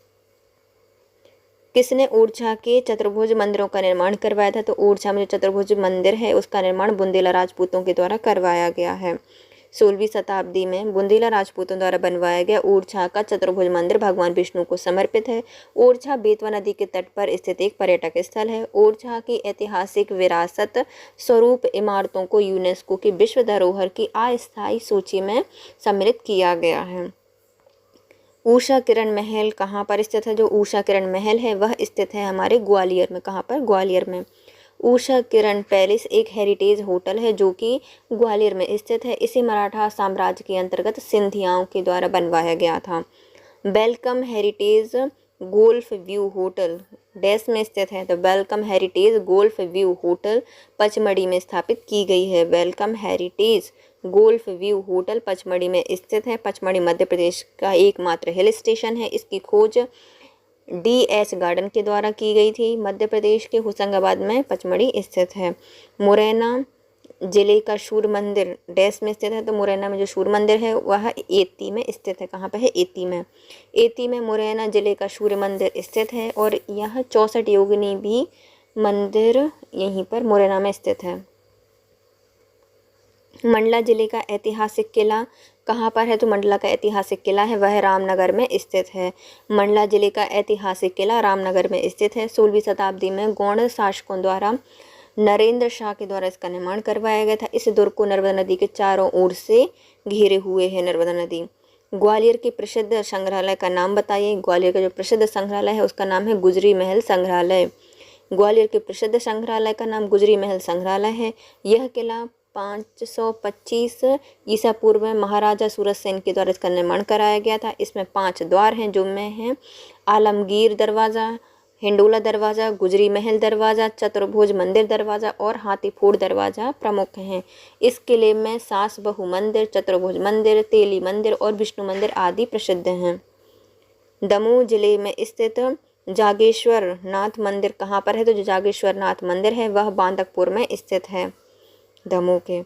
[SPEAKER 1] किसने ओरछा के चतुर्भुज मंदिरों का निर्माण करवाया था, तो ओरछा में जो चतुर्भुज मंदिर है उसका निर्माण बुंदेला राजपूतों के द्वारा करवाया गया है। 16वीं शताब्दी में बुंदेला राजपूतों द्वारा बनवाया गया ओरछा का चतुर्भुज मंदिर भगवान विष्णु को समर्पित है। ओरछा बेतवा नदी के तट पर स्थित एक पर्यटक स्थल है। ओरछा की ऐतिहासिक विरासत स्वरूप इमारतों को यूनेस्को की विश्व धरोहर की अस्थायी सूची में सम्मिलित किया गया है। उषा किरण महल कहाँ पर स्थित है, जो उषा किरण महल है वह स्थित है हमारे ग्वालियर में। कहाँ पर, ग्वालियर में। उषा किरण पैलेस एक हेरिटेज होटल है जो कि ग्वालियर में स्थित है। इसे मराठा साम्राज्य के अंतर्गत सिंधियाओं के द्वारा बनवाया गया था। Welcome heritage golf view hotel dash में स्थित है, तो welcome heritage golf view hotel Pachmarhi में स्थापित की गई है। Welcome heritage golf view hotel Pachmarhi में स्थित है। पचमढ़ी मध्य प्रदेश का एकमात्र हिल स्टेशन है। इसकी खोज DS गार्डन के द्वारा की गई थी। मध्य प्रदेश के होशंगाबाद में पचमढ़ी स्थित है। मुरैना जिले का सूर्य मंदिर डैश में स्थित है, तो मुरैना में जो सूर्य मंदिर है वह एती में स्थित है। कहाँ पे है? एती में। एती में मुरैना जिले का सूर्य मंदिर स्थित है और यह 64 योगिनी भी मंदिर यहीं पर मुरैना में स्थित है। मंडला जिले का ऐतिहासिक किला कहाँ पर है? तो मंडला का ऐतिहासिक किला है वह रामनगर में स्थित है। मंडला जिले का ऐतिहासिक किला रामनगर में स्थित है। 16वीं शताब्दी में गौड़ शासकों द्वारा नरेंद्र शाह के द्वारा इसका निर्माण करवाया गया था। इस दुर्ग को नर्मदा नदी के चारों ओर से घिरे हुए है नर्मदा नदी। ग्वालियर के प्रसिद्ध संग्रहालय का नाम बताइए। ग्वालियर का जो प्रसिद्ध संग्रहालय है उसका नाम है गुजरी महल संग्रहालय। ग्वालियर के प्रसिद्ध संग्रहालय का नाम गुजरी महल संग्रहालय है। यह किला 525 ईसा पूर्व में महाराजा सूरज सेन के द्वारा इसका निर्माण कराया गया था। इसमें 5 द्वार हैं जो में हैं आलमगीर दरवाज़ा, हिंडोला दरवाज़ा, गुजरी महल दरवाज़ा, चतुर्भुज मंदिर दरवाज़ा और हाथीफोड़ दरवाज़ा प्रमुख हैं। इस किले में सास बहु मंदिर, चतुर्भुज मंदिर, तेली मंदिर और विष्णु मंदिर आदि प्रसिद्ध हैं। दमोह जिले में स्थित जागेश्वर नाथ मंदिर कहाँ पर है? तो जो जागेश्वर नाथ मंदिर है वह बांदकपुर में स्थित है। दमोह के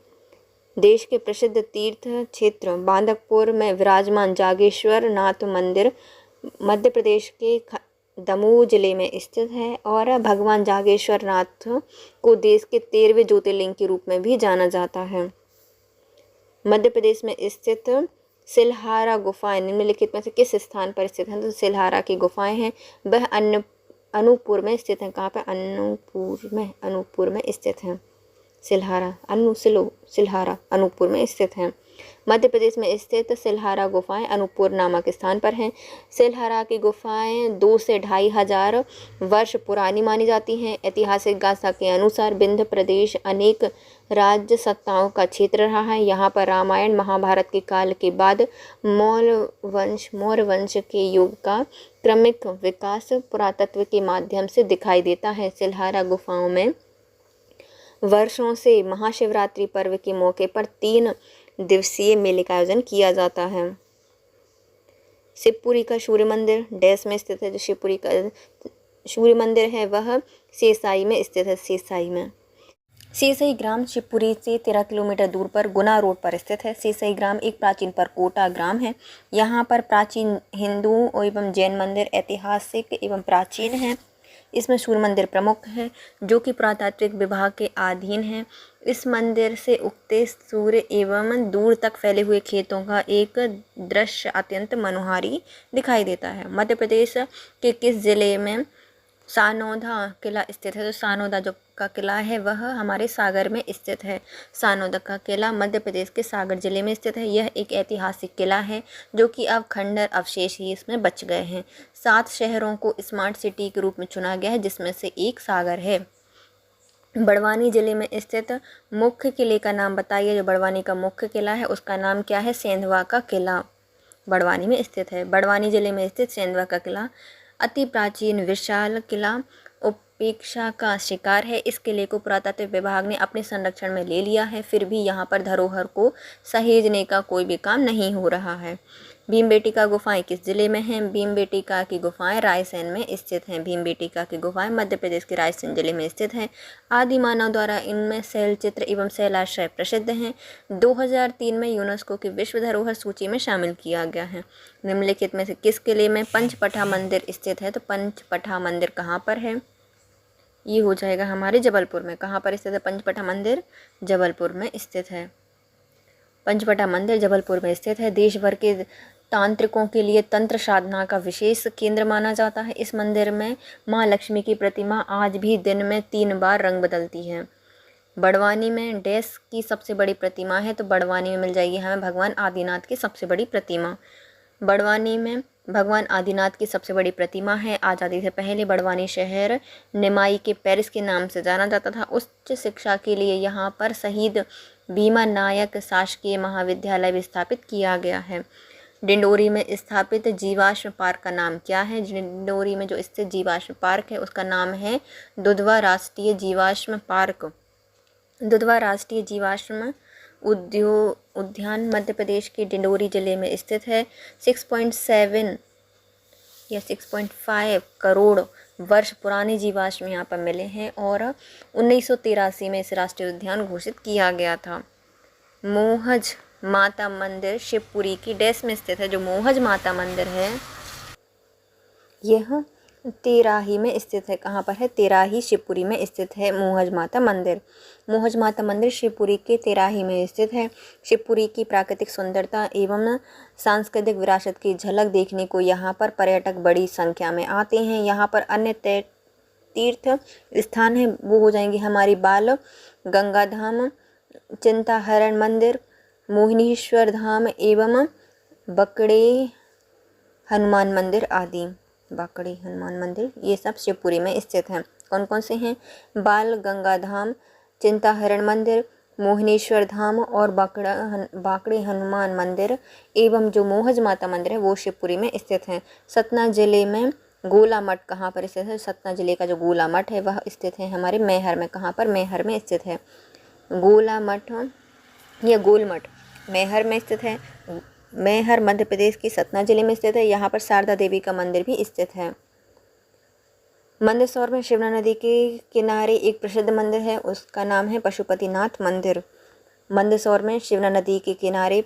[SPEAKER 1] देश के प्रसिद्ध तीर्थ क्षेत्र बांदकपुर में विराजमान जागेश्वर नाथ मंदिर मध्य प्रदेश के दमोह जिले में स्थित है और भगवान जागेश्वर नाथ को देश के 13वें ज्योतिर्लिंग के रूप में भी जाना जाता है। मध्य प्रदेश में स्थित सिलहारा गुफाएं निम्नलिखित में से किस स्थान पर स्थित हैं? तो सिलहारा की गुफाएं हैं वह अनूपपुर में स्थित हैं। कहाँ पर? अनूपपुर में स्थित हैं। सिलहारा सिलहारा अनूपपुर में स्थित हैं। मध्य प्रदेश में स्थित सिलहारा गुफाएं अनूपपुर नामक स्थान पर हैं। सिलहारा की गुफाएं 2 से 2500 वर्ष पुरानी मानी जाती हैं। ऐतिहासिक गाथा के अनुसार विंध्य प्रदेश अनेक राज्य सत्ताओं का क्षेत्र रहा है। यहाँ पर रामायण महाभारत के काल के बाद मौर्य वंश के युग का क्रमिक विकास पुरातत्व के माध्यम से दिखाई देता है। सिलहारा गुफाओं में वर्षों से महाशिवरात्रि पर्व के मौके पर 3 दिवसीय मेले का आयोजन किया जाता है। शिवपुरी का सूर्य मंदिर डैश में स्थित है। जो शिवपुरी का सूर्य मंदिर है वह शेषाई में स्थित है। शेषाई ग्राम शिवपुरी से 13 किलोमीटर दूर पर गुना रोड पर स्थित है। शेषाई ग्राम एक प्राचीन परकोटा ग्राम है। यहाँ पर प्राचीन हिंदू एवं जैन मंदिर ऐतिहासिक एवं प्राचीन है। इसमें सूर्य मंदिर प्रमुख है जो कि पुरातात्विक विभाग के अधीन है। इस मंदिर से उगते सूर्य एवं दूर तक फैले हुए खेतों का एक दृश्य अत्यंत मनोहारी दिखाई देता है। मध्य प्रदेश के किस जिले में सानोदा किला स्थित है? तो सानोदा जो का किला है वह हमारे सागर में स्थित है। सानोदा का किला मध्य प्रदेश के सागर जिले में स्थित है। यह एक ऐतिहासिक किला है जो कि अब खंडर अवशेष ही इसमें बच गए हैं। 7 शहरों को स्मार्ट सिटी के रूप में चुना गया है जिसमें से एक सागर है। बड़वानी जिले में स्थित मुख्य किले का नाम बताइए। जो बड़वानी का मुख्य किला है उसका नाम क्या है? सेंधवा का किला बड़वानी में स्थित है। बड़वानी जिले में स्थित सेंधवा का किला अति प्राचीन विशाल किला उपेक्षा का शिकार है। इस किले को पुरातत्व विभाग ने अपने संरक्षण में ले लिया है, फिर भी यहाँ पर धरोहर को सहेजने का कोई भी काम नहीं हो रहा है। भीमबेटका गुफाएं किस जिले में हैं? भीमबेटका की गुफाएं रायसेन में स्थित हैं। भीमबेटका की गुफाएं मध्य प्रदेश के रायसेन जिले में स्थित हैं। आदि मानव द्वारा इनमें शैल चित्र एवं शैलाश्रय प्रसिद्ध हैं। 2003 में यूनेस्को की विश्व धरोहर सूची में शामिल किया गया है। निम्नलिखित में से किस किले में पंचपठा मंदिर स्थित है? तो पंचपठा मंदिर कहाँ पर है? ये हो जाएगा हमारे जबलपुर में। कहाँ पर स्थित है पंचपठा मंदिर? जबलपुर में स्थित है। पंचपठा मंदिर जबलपुर में स्थित है। देश भर के तांत्रिकों के लिए तंत्र साधना का विशेष केंद्र माना जाता है। इस मंदिर में माँ लक्ष्मी की प्रतिमा आज भी दिन में 3 बार रंग बदलती है। बड़वानी में डैश की सबसे बड़ी प्रतिमा है? तो बड़वानी में मिल जाएगी हमें भगवान आदिनाथ की सबसे बड़ी प्रतिमा। बड़वानी में भगवान आदिनाथ की सबसे बड़ी प्रतिमा है। आज़ादी से पहले बड़वानी शहर निमाई के पेरिस के नाम से जाना जाता था। उच्च शिक्षा के लिए यहाँ पर शहीद भीमा नायक शासकीय महाविद्यालय भी स्थापित किया गया है। डिंडोरी में स्थापित जीवाश्म पार्क का नाम क्या है? डिंडोरी में जो स्थित जीवाश्म पार्क है उसका नाम है दुधवा राष्ट्रीय जीवाश्म पार्क। दुधवा राष्ट्रीय जीवाश्म उद्यान मध्य प्रदेश के डिंडोरी जिले में स्थित है। 6.7 या 6.5 करोड़ वर्ष पुराने जीवाश्म यहाँ पर मिले हैं और 1983 में इसे राष्ट्रीय उद्यान घोषित किया गया था। मोहज माता मंदिर शिवपुरी की डैश में स्थित है। जो मोहज माता मंदिर है यह तेराही में स्थित है। कहाँ पर है? तेराही शिवपुरी में स्थित है मोहज माता मंदिर। मोहज माता मंदिर शिवपुरी के तेराही में स्थित है। शिवपुरी की प्राकृतिक सुंदरता एवं सांस्कृतिक विरासत की झलक देखने को यहाँ पर पर्यटक बड़ी संख्या में आते हैं। यहाँ पर अन्य तीर्थ स्थान है वो हो जाएंगे हमारी बाल गंगा धाम, चिंताहरण मंदिर, मोहिनीश्वर धाम एवं बकड़े हनुमान मंदिर आदि। बाकड़ी हनुमान मंदिर ये सब शिवपुरी में स्थित हैं। कौन कौन से हैं? बाल गंगा धाम, चिंताहरण मंदिर, मोहिनीश्वर धाम और बाकड़ी हनुमान मंदिर एवं जो मोहज माता मंदिर है वो शिवपुरी में स्थित हैं। सतना जिले में गोला मठ कहाँ पर स्थित है? सतना जिले का जो गोला मठ है वह स्थित है हमारे मैहर में। कहाँ पर? मैहर में स्थित है गोला मठ या गोल मठ मैहर में स्थित है। मैहर मध्य प्रदेश की सतना जिले में स्थित है। यहाँ पर शारदा देवी का मंदिर भी स्थित है। मंदसौर में शिवना नदी के किनारे एक प्रसिद्ध मंदिर है, उसका नाम है पशुपतिनाथ मंदिर। मंदसौर में शिवना नदी के किनारे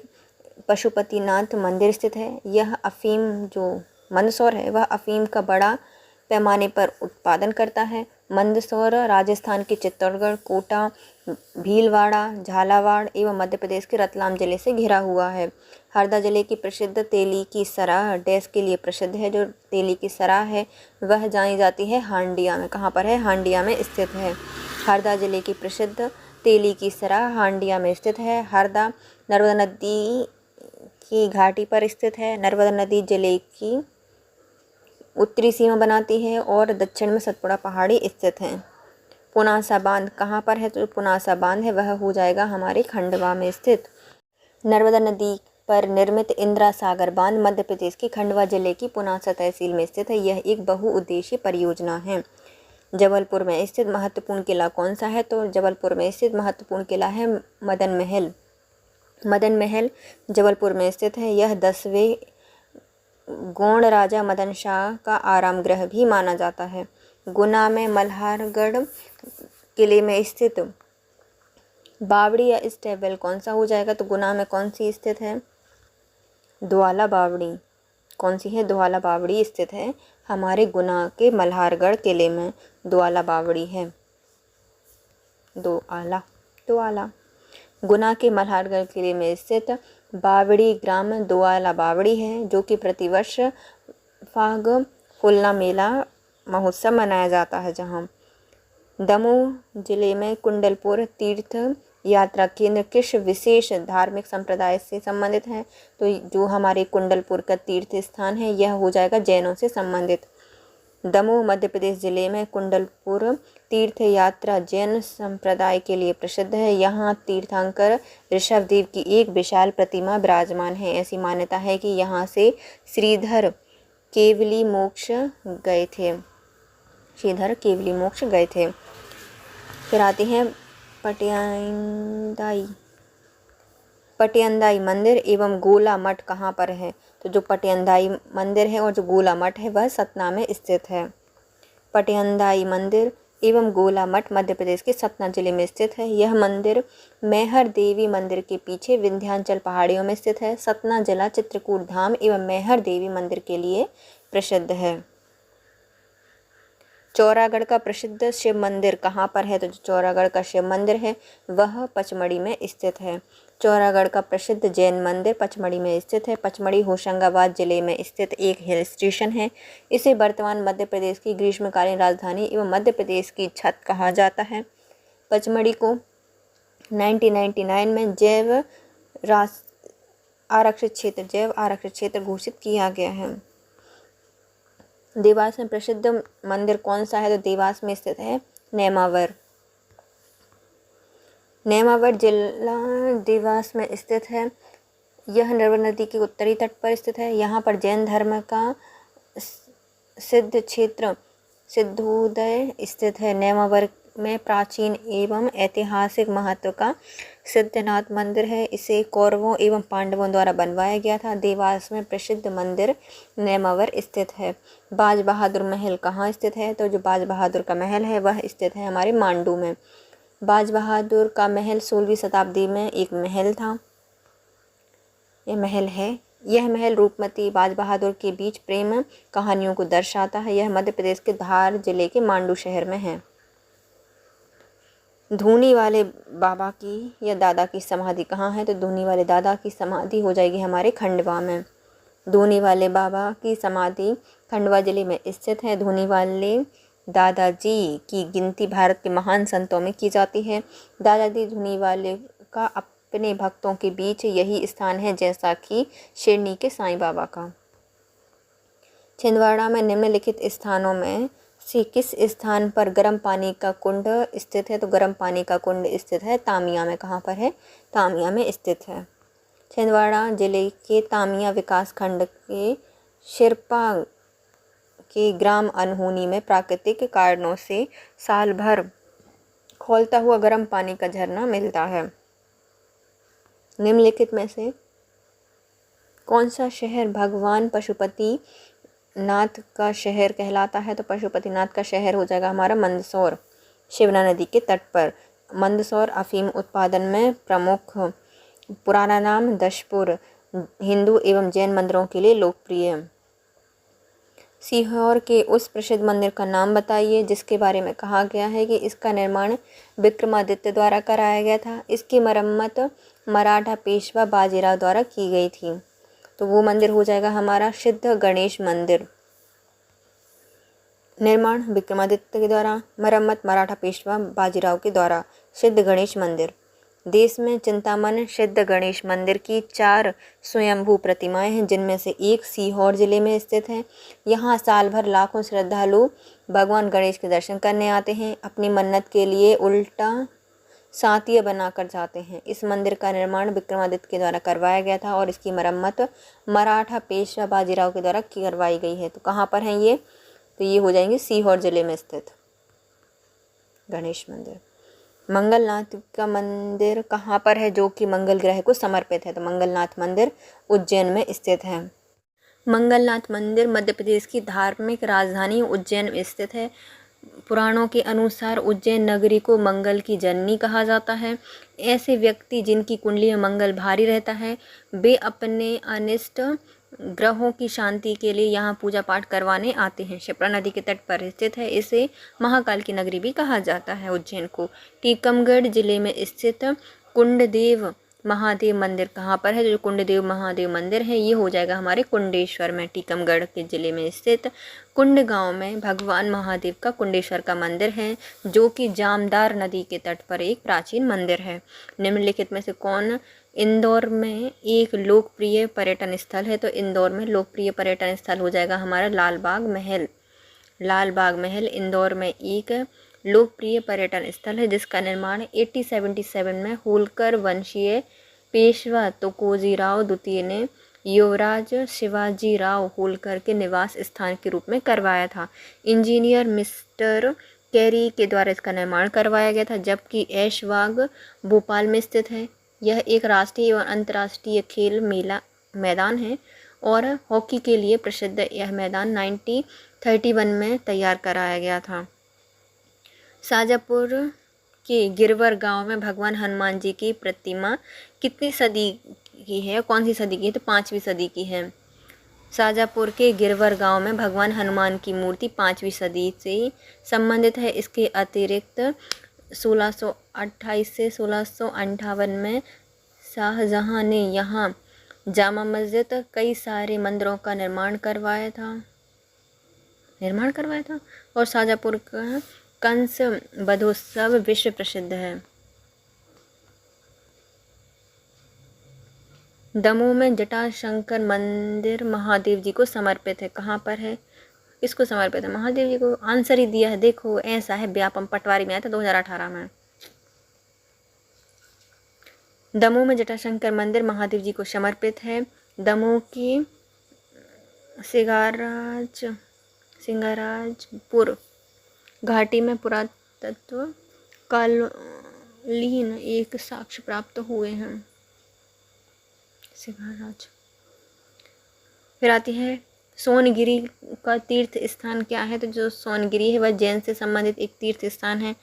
[SPEAKER 1] पशुपतिनाथ मंदिर स्थित है। यह अफीम जो मंदसौर है वह अफीम का बड़ा पैमाने पर उत्पादन करता है। मंदसौर राजस्थान के चित्तौड़गढ़, कोटा, भीलवाड़ा, झालावाड़ एवं मध्य प्रदेश के रतलाम जिले से घिरा हुआ है। हरदा जिले की प्रसिद्ध तेली की सराह डैश के लिए प्रसिद्ध है। जो तेली की सराह है वह जानी जाती है हांडिया में। कहाँ पर है? हांडिया में स्थित है। हरदा जिले की प्रसिद्ध तेली की सराह हांडिया में स्थित है। हरदा नर्मदा नदी की घाटी पर स्थित है। नर्मदा नदी जिले की उत्तरी सीमा बनाती है और दक्षिण में सतपुड़ा पहाड़ी स्थित है। पुनासा बांध कहाँ पर है? तो पुनासा बांध है वह हो जाएगा हमारे खंडवा में स्थित। नर्मदा नदी पर निर्मित इंदिरा सागर बांध मध्य प्रदेश के खंडवा जिले की पुनासा तहसील में स्थित है। यह एक बहुउद्देशीय परियोजना है। जबलपुर में स्थित महत्वपूर्ण किला कौन सा है? तो जबलपुर में स्थित महत्वपूर्ण किला है मदन महल। मदन महल जबलपुर में स्थित है। यह 10वें गोंड राजा मदन शाह का आराम गृह भी माना जाता है। गुना में मल्हारगढ़ किले में स्थित बावड़ी या स्टेबल कौन सा हो जाएगा? तो गुना में कौन सी स्थित है? द्वाला बावड़ी। कौन सी है? द्वाला बावड़ी स्थित है हमारे गुना के मल्हारगढ़ किले में। द्वाला बावड़ी है। द्वाला गुना के मल्हारगढ़ किले में स्थित बावड़ी ग्राम द्वाला बावड़ी है जो कि प्रतिवर्ष फाग फुल्ला मेला महोत्सव मनाया जाता है। जहाँ दमोह जिले में कुंडलपुर तीर्थ यात्रा केंद्र किस विशेष धार्मिक संप्रदाय से संबंधित है? तो जो हमारे कुंडलपुर का तीर्थ स्थान है यह हो जाएगा जैनों से संबंधित। दमोह मध्य प्रदेश जिले में कुंडलपुर तीर्थ यात्रा जैन संप्रदाय के लिए प्रसिद्ध है। यहाँ तीर्थंकर ऋषभदेव की एक विशाल प्रतिमा विराजमान है। ऐसी मान्यता है कि यहाँ से श्रीधर केवली मोक्ष गए थे। श्रीधर केवली मोक्ष गए थे। फिर आते हैं पटियंदाई मंदिर एवं गोला मठ कहाँ पर है? तो जो पटियंदाई मंदिर है और जो गोला मठ है वह सतना में स्थित है। पटियंदाई मंदिर एवं गोला मठ मध्य प्रदेश के सतना जिले में स्थित है। यह मंदिर मैहर देवी मंदिर के पीछे विंध्याचल पहाड़ियों में स्थित है। सतना जिला चित्रकूट धाम एवं मैहर देवी मंदिर के लिए प्रसिद्ध है। चौरागढ़ का प्रसिद्ध शिव मंदिर कहाँ पर है? तो जो चौरागढ़ का शिव मंदिर है वह पचमढ़ी में स्थित है। चौरागढ़ का प्रसिद्ध जैन मंदिर पचमढ़ी में स्थित है। पचमढ़ी होशंगाबाद जिले में स्थित एक हिल स्टेशन है। इसे वर्तमान मध्य प्रदेश की ग्रीष्मकालीन राजधानी एवं मध्य प्रदेश की छत कहा जाता है। पचमढ़ी को 1999 में जैव आरक्षित क्षेत्र घोषित किया गया है। देवास में प्रसिद्ध मंदिर कौन सा है? तो देवास में स्थित है नेमावर। नेमावर जिला देवास में स्थित है। यह नर्मदा नदी के उत्तरी तट पर स्थित है। यहाँ पर जैन धर्म का सिद्ध क्षेत्र सिद्धोदय स्थित है। नेमावर में प्राचीन एवं ऐतिहासिक महत्व का सिद्धनाथ मंदिर है। इसे कौरवों एवं पांडवों द्वारा बनवाया गया था। देवास में प्रसिद्ध मंदिर नेमावर स्थित है। बाज बहादुर महल कहाँ स्थित है? तो जो बाज बहादुर का महल है वह स्थित है हमारे मांडू में। बाज बहादुर का महल 16वीं शताब्दी में एक महल था। यह महल है। यह महल रूपमती बाज बहादुर के बीच प्रेम कहानियों को दर्शाता है। यह मध्य प्रदेश के धार जिले के मांडू शहर में है। धूनी वाले बाबा की या दादा की समाधि कहाँ है? तो धूनी वाले दादा की समाधि हो जाएगी हमारे खंडवा में। धूनी वाले बाबा की समाधि खंडवा जिले में स्थित है। धूनी वाले दादाजी की गिनती भारत के महान संतों में की जाती है। दादाजी धूनी वाले का अपने भक्तों के बीच यही स्थान है, जैसा कि शिरनी के साईं बाबा का। छिंदवाड़ा में निम्नलिखित स्थानों में से किस स्थान पर गर्म पानी का कुंड स्थित है? तो गर्म पानी का कुंड स्थित है तामिया में। कहाँ पर है? तामिया में स्थित है। छिंदवाड़ा जिले के तामिया विकास खंड के शिरपा के ग्राम अनहोनी में प्राकृतिक कारणों से साल भर खौलता हुआ गर्म पानी का झरना मिलता है। निम्नलिखित में से कौन सा शहर भगवान पशुपति नाथ का शहर कहलाता है? तो पशुपति नाथ का शहर हो जाएगा हमारा मंदसौर, शिवना नदी के तट पर। मंदसौर अफीम उत्पादन में प्रमुख। पुराना नाम दशपुर। हिंदू एवं जैन मंदिरों के लिए लोकप्रिय। सीहोर के उस प्रसिद्ध मंदिर का नाम बताइए जिसके बारे में कहा गया है कि इसका निर्माण विक्रमादित्य द्वारा कराया गया था। इसकी मरम्मत मराठा पेशवा बाजीराव द्वारा की गई थी। तो वो मंदिर हो जाएगा हमारा सिद्ध गणेश मंदिर। निर्माण विक्रमादित्य के द्वारा, मरम्मत मराठा पेशवा बाजीराव के द्वारा। सिद्ध गणेश मंदिर। देश में चिंतामन सिद्ध गणेश मंदिर की 4 स्वयंभू प्रतिमाएं हैं, जिनमें से एक सीहोर जिले में स्थित है। यहाँ साल भर लाखों श्रद्धालु भगवान गणेश के दर्शन करने आते हैं। अपनी मन्नत के लिए उल्टा सातिया बनाकर जाते हैं। इस मंदिर का निर्माण विक्रमादित्य के द्वारा करवाया गया था और इसकी मरम्मत मराठा पेशवा बाजीराव के द्वारा करवाई गई है। तो कहाँ पर हैं ये? तो ये हो जाएंगे सीहोर जिले में स्थित गणेश मंदिर। मंगलनाथ का मंदिर कहाँ पर है जो कि मंगल ग्रह को समर्पित है? तो मंगलनाथ मंदिर उज्जैन में स्थित है। मंगलनाथ मंदिर मध्य प्रदेश की धार्मिक राजधानी उज्जैन में स्थित है। पुराणों के अनुसार उज्जैन नगरी को मंगल की जननी कहा जाता है। ऐसे व्यक्ति जिनकी कुंडली में मंगल भारी रहता है, वे अपने अनिष्ट ग्रहों की शांति के लिए यहाँ पूजा पाठ करवाने आते हैं। शिप्रा नदी के तट पर स्थित है। इसे महाकाल की नगरी भी कहा जाता है उज्जैन को। टीकमगढ़ जिले में स्थित कुंडदेव महादेव मंदिर कहाँ पर है? जो कुंडदेव महादेव मंदिर है ये हो जाएगा हमारे कुंडेश्वर में, टीकमगढ़ के जिले में स्थित कुंड गांव में भगवान महादेव का कुंडेश्वर का मंदिर है, जो कि जामदार नदी के तट पर एक प्राचीन मंदिर है। निम्नलिखित में से कौन इंदौर में एक लोकप्रिय पर्यटन स्थल है? तो इंदौर में लोकप्रिय पर्यटन स्थल हो जाएगा हमारा लाल बाग महल। लाल बाग महल इंदौर में एक लोकप्रिय पर्यटन स्थल है, जिसका निर्माण 1877 में होलकर वंशीय पेशवा तुकोजीराव द्वितीय ने युवराज शिवाजीराव होलकर के निवास स्थान के रूप में करवाया था। इंजीनियर मिस्टर कैरी के द्वारा इसका निर्माण करवाया गया था, जबकि ऐशबाग भोपाल में स्थित है। यह एक राष्ट्रीय एवं अंतर्राष्ट्रीय खेल मेला मैदान है और हॉकी के लिए प्रसिद्ध यह मैदान 1931 में तैयार कराया गया था। शाजापुर के गिरवर गांव में भगवान हनुमान जी की प्रतिमा कितनी सदी की है? कौन सी सदी की है? तो 5वीं सदी की है। शाजापुर के गिरवर गांव में भगवान हनुमान की मूर्ति 5वीं सदी से संबंधित है। इसके अतिरिक्त 1628 से 1658 में शाहजहां ने यहाँ जामा मस्जिद कई सारे मंदिरों का निर्माण करवाया था और शाजापुर का कंस बधोत्सव विश्व प्रसिद्ध है। दमोह में जटाशंकर मंदिर महादेव जी को समर्पित है। कहाँ पर है? किसको समर्पित है? महादेव जी को। आंसर ही दिया है, देखो ऐसा है, व्यापम पटवारी में आया था 2018 में। दमोह में जटाशंकर मंदिर महादेव जी को समर्पित है। दमोह की सिंगाराजपुर घाटी में पुरातत्व कालीन एक साक्ष्य प्राप्त हुए हैं। सिंहराज। फिर आती है सोनगिरी का तीर्थ स्थान क्या है। तो जो सोनगिरी है वह जैन से संबंधित एक तीर्थ स्थान है।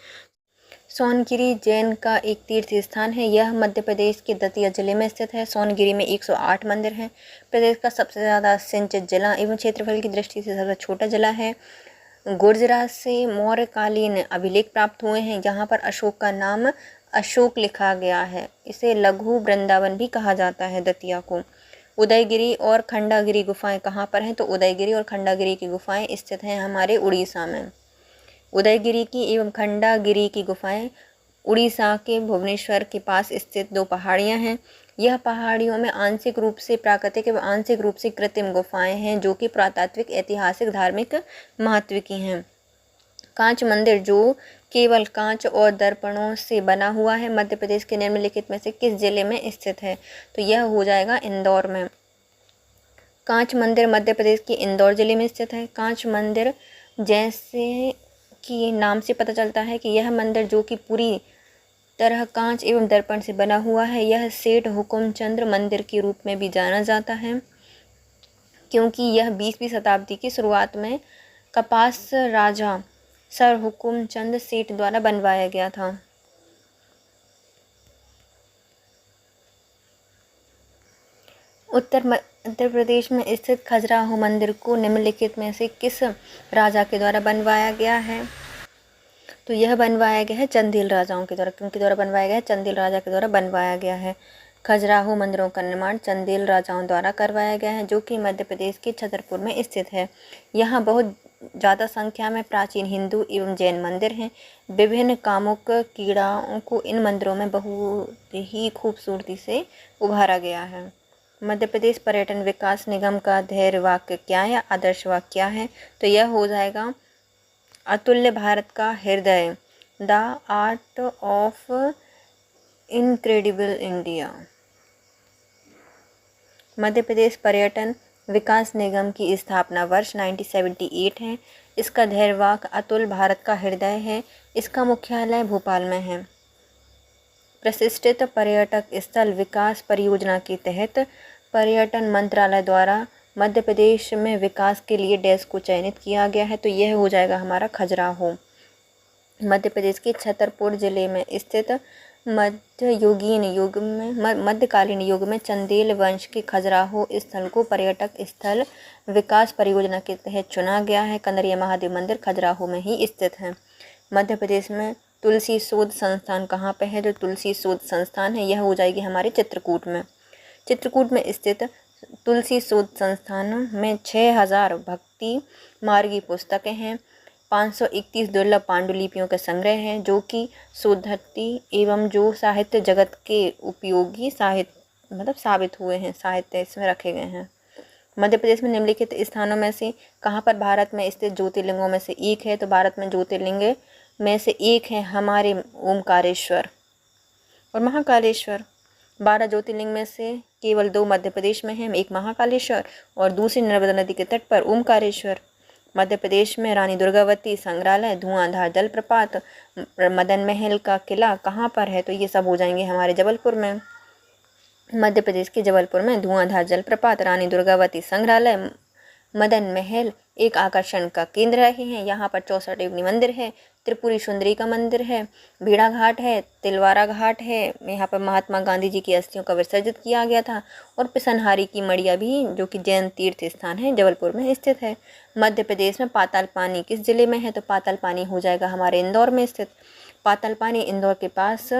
[SPEAKER 1] सोनगिरी जैन का एक तीर्थ स्थान है। यह मध्य प्रदेश के दतिया जिले में स्थित है। सोनगिरी में 108 मंदिर हैं। प्रदेश का सबसे ज़्यादा सिंचित जिला एवं क्षेत्रफल की दृष्टि से सबसे छोटा जिला है। गुर्जरात से मौर्यकालीन अभिलेख प्राप्त हुए हैं। यहाँ पर अशोक का नाम अशोक लिखा गया है। इसे लघु वृंदावन भी कहा जाता है दतिया को। उदयगिरी और खंडागिरी गुफाएं कहाँ पर हैं। तो उदयगिरी और खंडागिरी की गुफाएं स्थित हैं हमारे उड़ीसा में। उदयगिरी की एवं खंडागिरी की गुफाएं उड़ीसा के भुवनेश्वर के पास स्थित दो पहाड़ियां हैं। यह पहाड़ियों में आंशिक रूप से प्राकृतिक एवं आंशिक रूप से कृत्रिम गुफाएं हैं जो कि पुरातात्विक, ऐतिहासिक, धार्मिक महत्व की हैं। कांच मंदिर जो केवल कांच और दर्पणों से बना हुआ है, मध्य प्रदेश के निम्नलिखित में से किस जिले में स्थित है। तो यह हो जाएगा इंदौर में। कांच मंदिर मध्य प्रदेश के इंदौर जिले में स्थित है। कांच मंदिर जैसे कि नाम से पता चलता है कि यह मंदिर जो कि पूरी तरह कांच एवं दर्पण से बना हुआ है, यह सेठ हुकुमचंद मंदिर के रूप में भी जाना जाता है क्योंकि यह 20वीं शताब्दी की शुरुआत में कपास राजा सर हुकुमचंद सेठ द्वारा बनवाया गया था। उत्तर प्रदेश में स्थित खजुराहो मंदिर को निम्नलिखित में से किस राजा के द्वारा बनवाया गया है। तो यह बनवाया गया है चंदेल राजाओं के द्वारा। किनके द्वारा बनवाया गया है। चंदेल राजा के द्वारा बनवाया गया है। खजुराहो मंदिरों का निर्माण चंदेल राजाओं द्वारा करवाया गया है जो कि मध्य प्रदेश के छतरपुर में स्थित है। यहाँ बहुत ज़्यादा संख्या में प्राचीन हिंदू एवं जैन मंदिर हैं। विभिन्न कामुक कीड़ाओं को इन मंदिरों में बहुत ही खूबसूरती से उभारा गया है। मध्य प्रदेश पर्यटन विकास निगम का धैर्य वाक्य क्या है, आदर्श वाक्य क्या है। तो यह हो जाएगा अतुल्य भारत का हृदय, the art of incredible India. Madhya Pradesh पर्यटन विकास निगम की स्थापना वर्ष 1978 है। इसका धैर्य वाक्य अतुल भारत का हृदय है। इसका मुख्यालय भोपाल में है। प्रतिष्ठित पर्यटक स्थल विकास परियोजना के तहत पर्यटन मंत्रालय द्वारा मध्य प्रदेश में विकास के लिए डैश को चयनित किया गया है। तो यह हो जाएगा हमारा खजुराहो। मध्य प्रदेश के छतरपुर जिले में स्थित मध्यकालीन युग में चंदेल वंश के खजुराहो स्थल को पर्यटक स्थल विकास परियोजना के तहत चुना गया है। कंदरिया महादेव मंदिर खजुराहो में ही स्थित है। मध्य प्रदेश में तुलसी शोध संस्थान कहाँ पे है। जो तुलसी शोध संस्थान है यह हो जाएगी हमारे चित्रकूट में। चित्रकूट में स्थित तुलसी शोध संस्थान में 6000 भक्ति मार्गी पुस्तकें हैं। 531 दुर्लभ पांडुलिपियों के संग्रह हैं जो कि शोधार्थी एवं जो साहित्य जगत के उपयोगी साहित्य साबित हुए हैं, साहित्य इसमें रखे गए हैं। मध्य प्रदेश में निम्नलिखित स्थानों में से कहाँ पर भारत में स्थित ज्योतिर्लिंगों में से एक है। तो भारत में ज्योतिर्लिंग में से एक है हमारे ओमकारेश्वर और महाकालेश्वर। 12 ज्योतिर्लिंग में से केवल 2 मध्य प्रदेश में हैं, एक महाकालेश्वर और दूसरी नर्मदा नदी के तट पर ओमकारेश्वर। मध्य प्रदेश में रानी दुर्गावती संग्रहालय, धुआंधार जलप्रपात, मदन महल का किला कहाँ पर है। तो ये सब हो जाएंगे हमारे जबलपुर में। मध्य प्रदेश के जबलपुर में धुआंधार जलप्रपात, रानी दुर्गावती संग्रहालय, मदन महल एक आकर्षण का केंद्र रहे हैं। यहाँ पर 64 देवनी मंदिर है, त्रिपुरी सुंदरी का मंदिर है, भीड़ा घाट है, तिलवारा घाट है। यहाँ पर महात्मा गांधी जी की अस्थियों का विसर्जित किया गया था और पिसनहारी की मड़िया भी जो कि जैन तीर्थ स्थान है जबलपुर में स्थित है। मध्य प्रदेश में पाताल पानी किस जिले में है। तो पाताल पानी हो जाएगा हमारे इंदौर में स्थित। पाताल पानी इंदौर के पास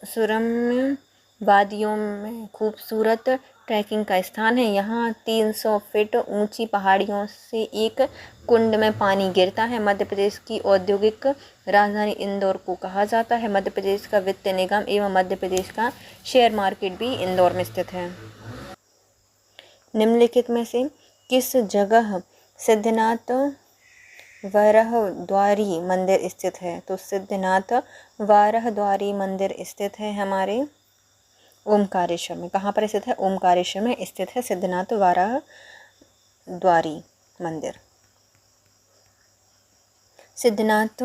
[SPEAKER 1] सुरम्य वादियों में खूबसूरत ट्रैकिंग का स्थान है। यहाँ 300 फीट ऊंची पहाड़ियों से एक कुंड में पानी गिरता है। मध्य प्रदेश की औद्योगिक राजधानी इंदौर को कहा जाता है। मध्य प्रदेश का वित्त निगम एवं मध्य प्रदेश का शेयर मार्केट भी इंदौर में स्थित है। निम्नलिखित में से किस जगह सिद्धनाथ वारहद्वारी मंदिर स्थित है। तो सिद्धनाथ वारहद्वारी मंदिर स्थित है हमारे ओमकारेश्वर में। कहाँ पर स्थित है। ओमकारेश्वर में स्थित है सिद्धनाथ वारहद्वारी मंदिर। सिद्धनाथ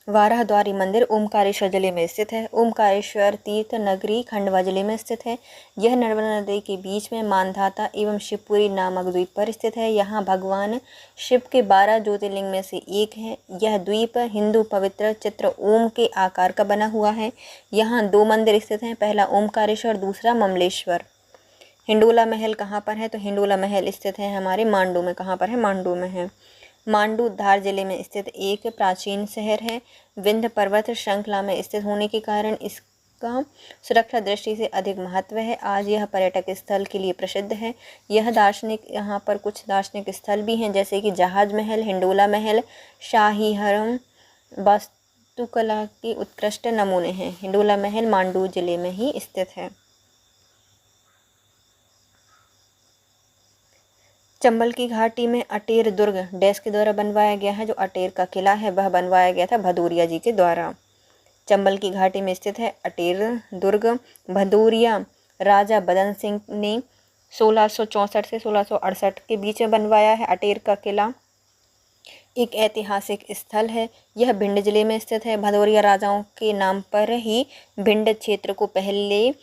[SPEAKER 1] वाराहद्वारी मंदिर ओमकारेश्वर जिले में स्थित है। ओमकारेश्वर तीर्थ नगरी खंडवा जिले में स्थित है। यह नर्मदा नदी के बीच में मानधाता एवं शिवपुरी नामक द्वीप पर स्थित है। यहाँ भगवान शिव के 12 ज्योतिर्लिंग में से एक है। यह द्वीप हिंदू पवित्र चित्र ओम के आकार का बना हुआ है। यहाँ 2 मंदिर स्थित हैं, पहला ओमकारेश्वर, दूसरा ममलेश्वर। हिंडोला महल कहाँ पर है? तो हिंडोला महल स्थित है हमारे मांडू में। कहाँ पर है? मांडू में है। मांडू धार जिले में स्थित एक प्राचीन शहर है। विंध्य पर्वत श्रृंखला में स्थित होने के कारण इसका सुरक्षा दृष्टि से अधिक महत्व है। आज यह पर्यटक स्थल के लिए प्रसिद्ध है। यहाँ पर कुछ दार्शनिक स्थल भी हैं, जैसे कि जहाज महल, हिंडोला महल, शाही हरम वास्तुकला के उत्कृष्ट नमूने हैं। हिंडोला महल मांडू जिले में ही स्थित है। चंबल की घाटी में अटेर दुर्ग डैश के द्वारा बनवाया गया है। जो अटेर का किला है वह बनवाया गया था भदौरिया जी के द्वारा। चंबल की घाटी में स्थित है अटेर दुर्ग। भदौरिया राजा बदन सिंह ने 1664 से 1668 के बीच में बनवाया है। अटेर का किला एक ऐतिहासिक स्थल है। यह भिंड जिले में स्थित है। भदौरिया राजाओं के नाम पर ही भिंड क्षेत्र को पहले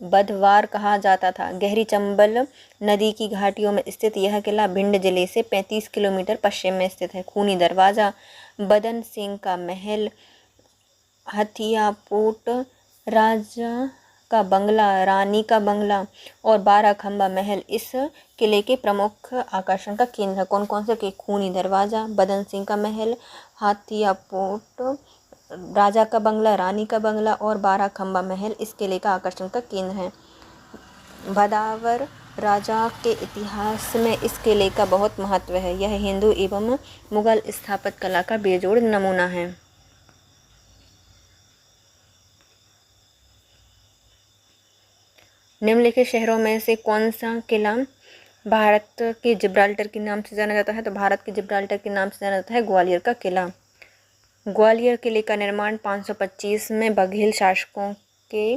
[SPEAKER 1] बधवार कहा जाता था। गहरी चंबल नदी की घाटियों में स्थित यह किला भिंड जिले से 35 किलोमीटर पश्चिम में स्थित है। खूनी दरवाज़ा, बदन सिंह का महल, हथिया पोट, राजा का बंगला, रानी का बंगला और 12 खंबा महल इस किले के प्रमुख आकर्षण का केंद्र है। कौन कौन से? के खूनी दरवाज़ा, बदन सिंह का महल, हथिया पोट, राजा का बंगला, रानी का बंगला और 12 खंबा महल इस किले का आकर्षण का केंद्र है। भदावर राजा के इतिहास में इस किले का बहुत महत्व है। यह हिंदू एवं मुगल स्थापत्य कला का बेजोड़ नमूना है। निम्नलिखित शहरों में से कौन सा किला भारत के जिब्राल्टर के नाम से जाना जाता है? तो भारत के जिब्राल्टर के नाम से जाना जाता है ग्वालियर का किला। ग्वालियर किले का निर्माण 525 में बघेल शासकों के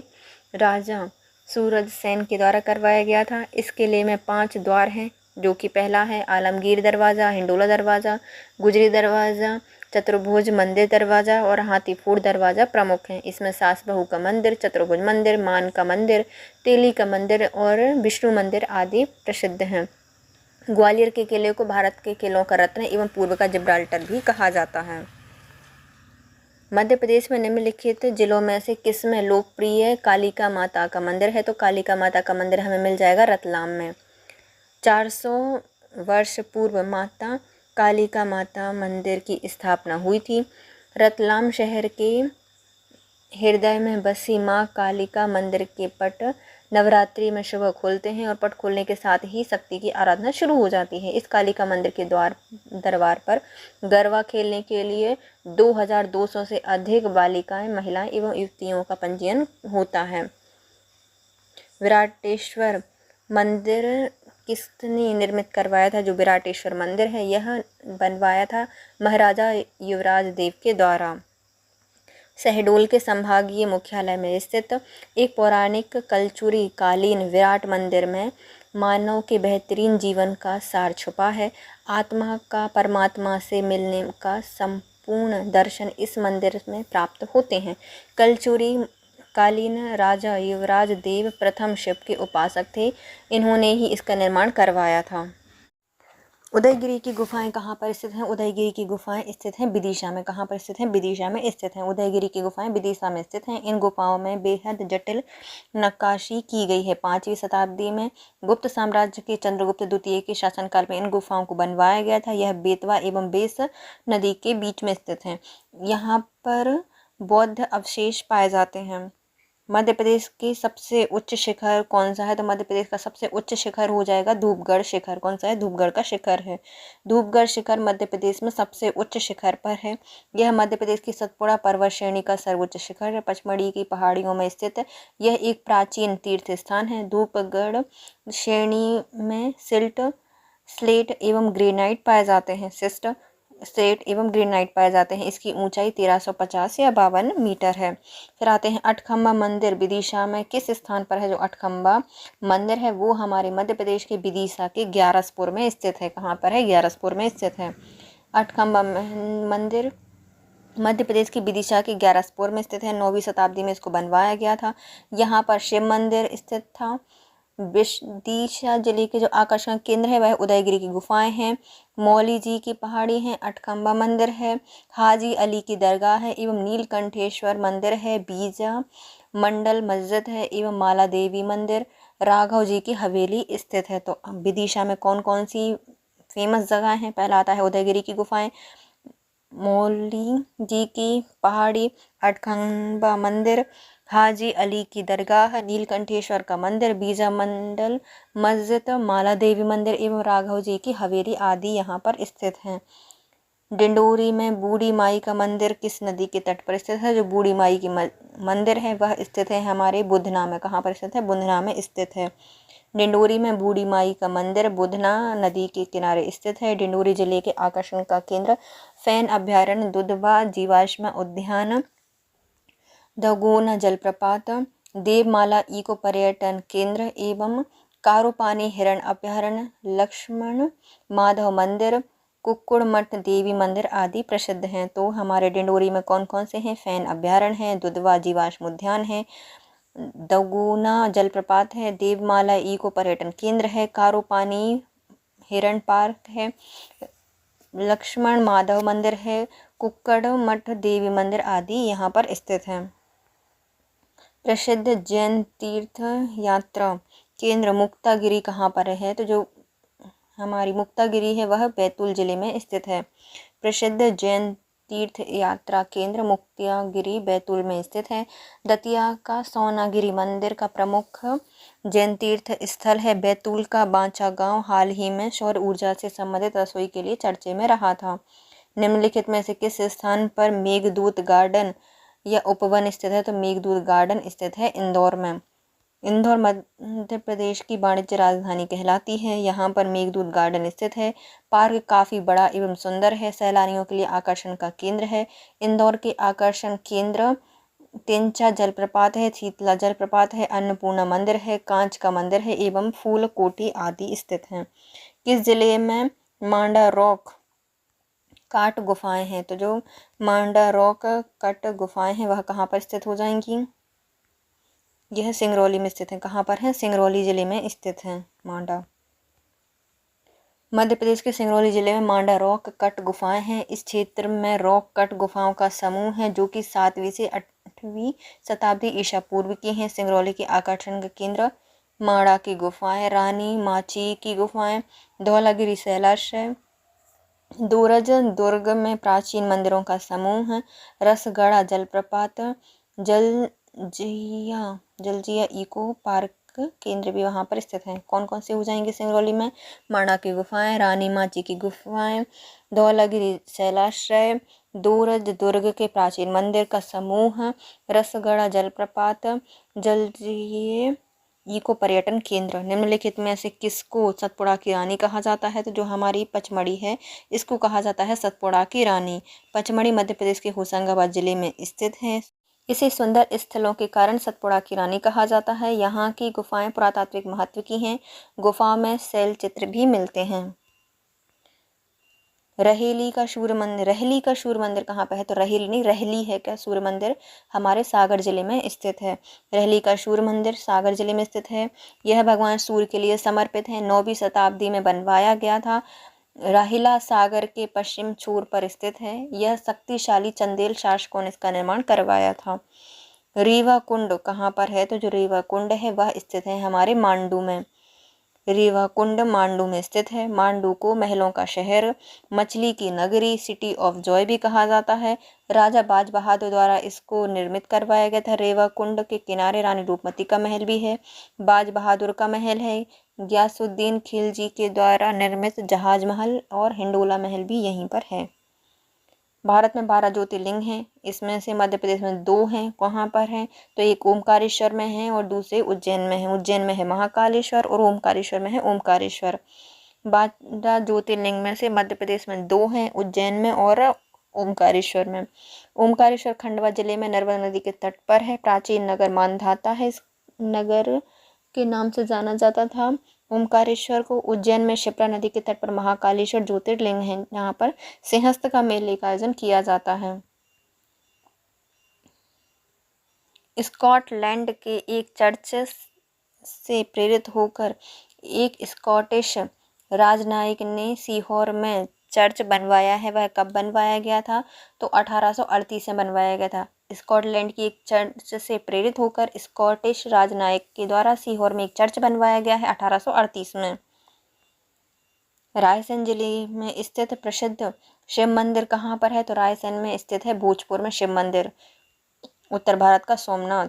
[SPEAKER 1] राजा सूरज सेन के द्वारा करवाया गया था। इस किले में 5 द्वार हैं, जो कि पहला है आलमगीर दरवाज़ा, हिंडोला दरवाज़ा, गुजरी दरवाज़ा, चतुर्भुज मंदिर दरवाज़ा और हाथीफूट दरवाज़ा प्रमुख हैं। इसमें सास बहू का मंदिर, चतुर्भुज मंदिर, मान का मंदिर, तेली का मंदिर और विष्णु मंदिर आदि प्रसिद्ध हैं। ग्वालियर के किले को भारत के किलों का रत्न एवं पूर्व का जिब्राल्टर भी कहा जाता है। मध्य प्रदेश में निम्नलिखित जिलों में से किसमें लोकप्रिय कालिका माता का मंदिर है? तो कालिका माता का मंदिर हमें मिल जाएगा रतलाम में। 400 वर्ष पूर्व माता कालिका माता मंदिर की स्थापना हुई थी। रतलाम शहर के हृदय में बसी माँ कालिका मंदिर के पट नवरात्रि में सुबह खोलते हैं और पट खोलने के साथ ही शक्ति की आराधना शुरू हो जाती है। इस कालिका मंदिर के दरबार पर गरबा खेलने के लिए 2200 से अधिक बालिकाएं, महिलाएं एवं युवतियों का पंजीयन होता है। विराटेश्वर मंदिर किसने निर्मित करवाया था? जो विराटेश्वर मंदिर है यह बनवाया था महाराजा युवराज देव के द्वारा। शहडोल के संभागीय मुख्यालय में स्थित एक पौराणिक कलचुरी कालीन विराट मंदिर में मानव के बेहतरीन जीवन का सार छुपा है। आत्मा का परमात्मा से मिलने का संपूर्ण दर्शन इस मंदिर में प्राप्त होते हैं। कलचुरी कालीन राजा युवराज देव प्रथम शिव के उपासक थे। इन्होंने ही इसका निर्माण करवाया था। उदयगिरी की गुफाएं कहाँ पर स्थित हैं? उदयगिरी की गुफाएं स्थित हैं विदिशा में। कहाँ पर स्थित हैं? विदिशा में स्थित हैं। उदयगिरी की गुफाएं विदिशा में स्थित हैं। इन गुफाओं में बेहद जटिल नक्काशी की गई है। 5वीं शताब्दी में गुप्त साम्राज्य के चंद्रगुप्त द्वितीय के शासनकाल में इन गुफाओं को बनवाया गया था। यह बेतवा एवं बेस नदी के बीच में स्थित है। यहाँ पर बौद्ध अवशेष पाए जाते हैं। मध्य प्रदेश की सबसे उच्च शिखर कौन सा है? तो मध्य प्रदेश का सबसे उच्च शिखर हो जाएगा धूपगढ़ शिखर। कौन सा है? धूपगढ़ का शिखर है। धूपगढ़ शिखर मध्य प्रदेश में सबसे उच्च शिखर पर है। यह मध्य प्रदेश की सतपुड़ा पर्वत श्रेणी का सर्वोच्च शिखर है। पचमढ़ी की पहाड़ियों में स्थित है। यह एक प्राचीन तीर्थ स्थान है। धूपगढ़ श्रेणी में सिल्ट, स्लेट एवं ग्रेनाइट पाए जाते हैं। स्लेट एवं ग्रेनाइट पाए जाते हैं। इसकी ऊंचाई 1350 या 52 मीटर है। फिर आते हैं अठखम्बा मंदिर विदिशा में किस स्थान पर है? जो अठखम्बा मंदिर है वो हमारे मध्य प्रदेश के विदिशा के ग्यारसपुर में स्थित है। कहाँ पर है? ग्यारसपुर में स्थित है। अठखम्बा मंदिर मध्य प्रदेश की विदिशा के ग्यारसपुर में स्थित है। 9वीं शताब्दी में इसको बनवाया गया था। यहाँ पर शिव मंदिर स्थित था। विदिशा जिले के जो आकर्षण केंद्र है वह उदयगिरी की गुफाएं हैं, मौली जी की पहाड़ी है, अटखम्बा मंदिर है, हाजी अली की दरगाह है एवं नीलकंठेश्वर मंदिर है, बीजा मंडल मस्जिद है एवं माला देवी मंदिर, राघव जी की हवेली स्थित है। तो विदिशा में कौन कौन सी फेमस जगह हैं? पहला आता है उदयगिरी की गुफाएं, मौली जी की पहाड़ी, अटखम्बा मंदिर, हाजी अली की दरगाह, नीलकंठेश्वर का मंदिर, बीजा मंडल मस्जिद, माला देवी मंदिर एवं राघव जी की हवेली आदि यहाँ पर स्थित हैं। डिंडोरी में बूढ़ी माई का मंदिर किस नदी के तट पर स्थित है? जो बूढ़ी माई की मंदिर है वह स्थित है हमारे बुधना में। कहाँ पर स्थित है? बुधना में स्थित है। डिंडोरी में बूढ़ी माई का मंदिर बुधना नदी के किनारे स्थित है। डिंडोरी जिले के आकर्षण का केंद्र फैन अभ्यारण्य, दुधवा जीवाश्म उद्यान, दगोना जलप्रपात, देवमाला इको पर्यटन केंद्र एवं कारोपानी हिरण अभ्यारण्य, लक्ष्मण माधव मंदिर, कुक्कुड़ मठ देवी मंदिर आदि प्रसिद्ध हैं। तो हमारे डिंडोरी में कौन कौन से हैं? फैन अभ्यारण्य है, दुधवा जीवाश्म उद्यान है, दगुना जलप्रपात है, देवमाला इको पर्यटन केंद्र है, कारोपानी हिरण पार्क है, लक्ष्मण माधव मंदिर है, कुक्कड़ मठ देवी मंदिर आदि यहाँ पर स्थित हैं। प्रसिद्ध जैन तीर्थ यात्रा केंद्र मुक्तागिरी कहाँ पर है? तो जो हमारी मुक्तागिरी है वह बैतूल जिले में स्थित है। प्रसिद्ध जैन तीर्थ यात्रा केंद्र मुक्तागिरी बैतूल में स्थित है। दतिया का सोनागिरी मंदिर का प्रमुख जैन तीर्थ स्थल है। बैतूल का बांचा गांव हाल ही में सौर ऊर्जा से संबंधित रसोई के लिए चर्चे में रहा था। निम्नलिखित में से किस स्थान पर मेघदूत गार्डन या उपवन स्थित है? तो मेघदूत गार्डन स्थित है इंदौर में। इंदौर मध्य प्रदेश की वाणिज्य राजधानी कहलाती है। यहाँ पर मेघदूत गार्डन स्थित है। पार्क काफ़ी बड़ा एवं सुंदर है। सैलानियों के लिए आकर्षण का केंद्र है। इंदौर के आकर्षण केंद्र तेंचा जलप्रपात है, शीतला जलप्रपात है, अन्नपूर्णा मंदिर है, कांच का मंदिर है एवं फूल कोठी आदि स्थित हैं। किस जिले में मांडा रॉक काट गुफाएं हैं? तो जो मांडा रॉक कट गुफाएं हैं वह कहाँ पर स्थित हो जाएंगी? यह सिंगरौली में स्थित है। कहाँ पर है? सिंगरौली जिले में स्थित है मांडा। मध्य प्रदेश के सिंगरौली जिले में मांडा रॉक कट गुफाएं हैं। इस क्षेत्र में रॉक कट गुफाओं का समूह है जो कि 7वीं से 8वीं शताब्दी ईसा पूर्व की हैं। सिंगरौली के आकर्षण का केंद्र माड़ा की गुफाएं, रानी माची की गुफाएं, धौलागिरी शैलाश्रय, दूरज दुर्ग में प्राचीन मंदिरों का समूह है, रसगढ़ा जलप्रपात, जलजिया इको पार्क केंद्र भी वहाँ पर स्थित है। कौन कौन से हो जाएंगे सिंगरौली में? माणा की गुफाएं, रानी माची की गुफाएं, धौलागिरी शैलाश्रय, दूरज दुर्ग के प्राचीन मंदिर का समूह, रसगढ़ा जलप्रपात, जलजिया इको पर्यटन केंद्र। निम्नलिखित में से किसको सतपुड़ा की रानी कहा जाता है? तो जो हमारी पचमढ़ी है इसको कहा जाता है सतपुड़ा की रानी। पचमढ़ी मध्य प्रदेश के होशंगाबाद जिले में स्थित है। इसे सुंदर स्थलों के कारण सतपुड़ा की रानी कहा जाता है। यहाँ की गुफाएं पुरातात्विक महत्व की हैं। गुफाओं में शैल चित्र भी मिलते हैं। रहेली का सूर्य मंदिर कहाँ पर है? तो रहेली नहीं, रहली है क्या सूर्य मंदिर? हमारे सागर जिले में स्थित है। रहली का सूर्य मंदिर सागर जिले में स्थित है। यह भगवान सूर्य के लिए समर्पित है। 9वीं शताब्दी में बनवाया गया था। राहिला सागर के पश्चिम छोर पर स्थित है। यह शक्तिशाली चंदेल शासकों ने इसका निर्माण करवाया था। रीवा कुंड कहाँ पर है? तो जो रीवा कुंड है वह स्थित है हमारे मांडू में। रीवा कुंड मांडू में स्थित है। मांडू को महलों का शहर, मछली की नगरी, सिटी ऑफ जॉय भी कहा जाता है। राजा बाज बहादुर द्वारा इसको निर्मित करवाया गया था। रेवा कुंड के किनारे रानी रूपमती का महल भी है। बाज बहादुर का महल है। गयासुद्दीन खिलजी के द्वारा निर्मित जहाज महल और हिंडोला महल भी यहीं पर है। भारत में 12 ज्योतिर्लिंग हैं। इसमें से मध्य प्रदेश में 2 हैं। कहाँ पर हैं? तो एक ओमकारेश्वर में है और दूसरे उज्जैन में है। उज्जैन में है महाकालेश्वर और ओमकारेश्वर में है ओमकारेश्वर। 12 ज्योतिर्लिंग में से मध्य प्रदेश में 2 हैं, उज्जैन में और ओमकारेश्वर में। ओमकारेश्वर खंडवा जिले में नर्मदा नदी के तट पर है। प्राचीन नगर मानधाता है, इस नगर के नाम से जाना जाता था। ओमकारेश्वर को उज्जैन में शिप्रा नदी के तट पर महाकालेश्वर ज्योतिर्लिंग है। यहाँ पर सिंहस्थ का मेले का आयोजन किया जाता है। स्कॉटलैंड के एक चर्च से प्रेरित होकर एक स्कॉटिश राजनयिक ने सीहोर में चर्च बनवाया है। वह कब बनवाया गया था? तो 1838 में बनवाया गया था। स्कॉटलैंड की एक चर्च से प्रेरित होकर स्कॉटिश राजनयिक के द्वारा सीहोर में एक चर्च बनवाया गया है 1838 में। रायसेन जिले में स्थित प्रसिद्ध शिव मंदिर कहाँ पर है? तो रायसेन में स्थित है भोजपुर में शिव मंदिर। उत्तर भारत का सोमनाथ,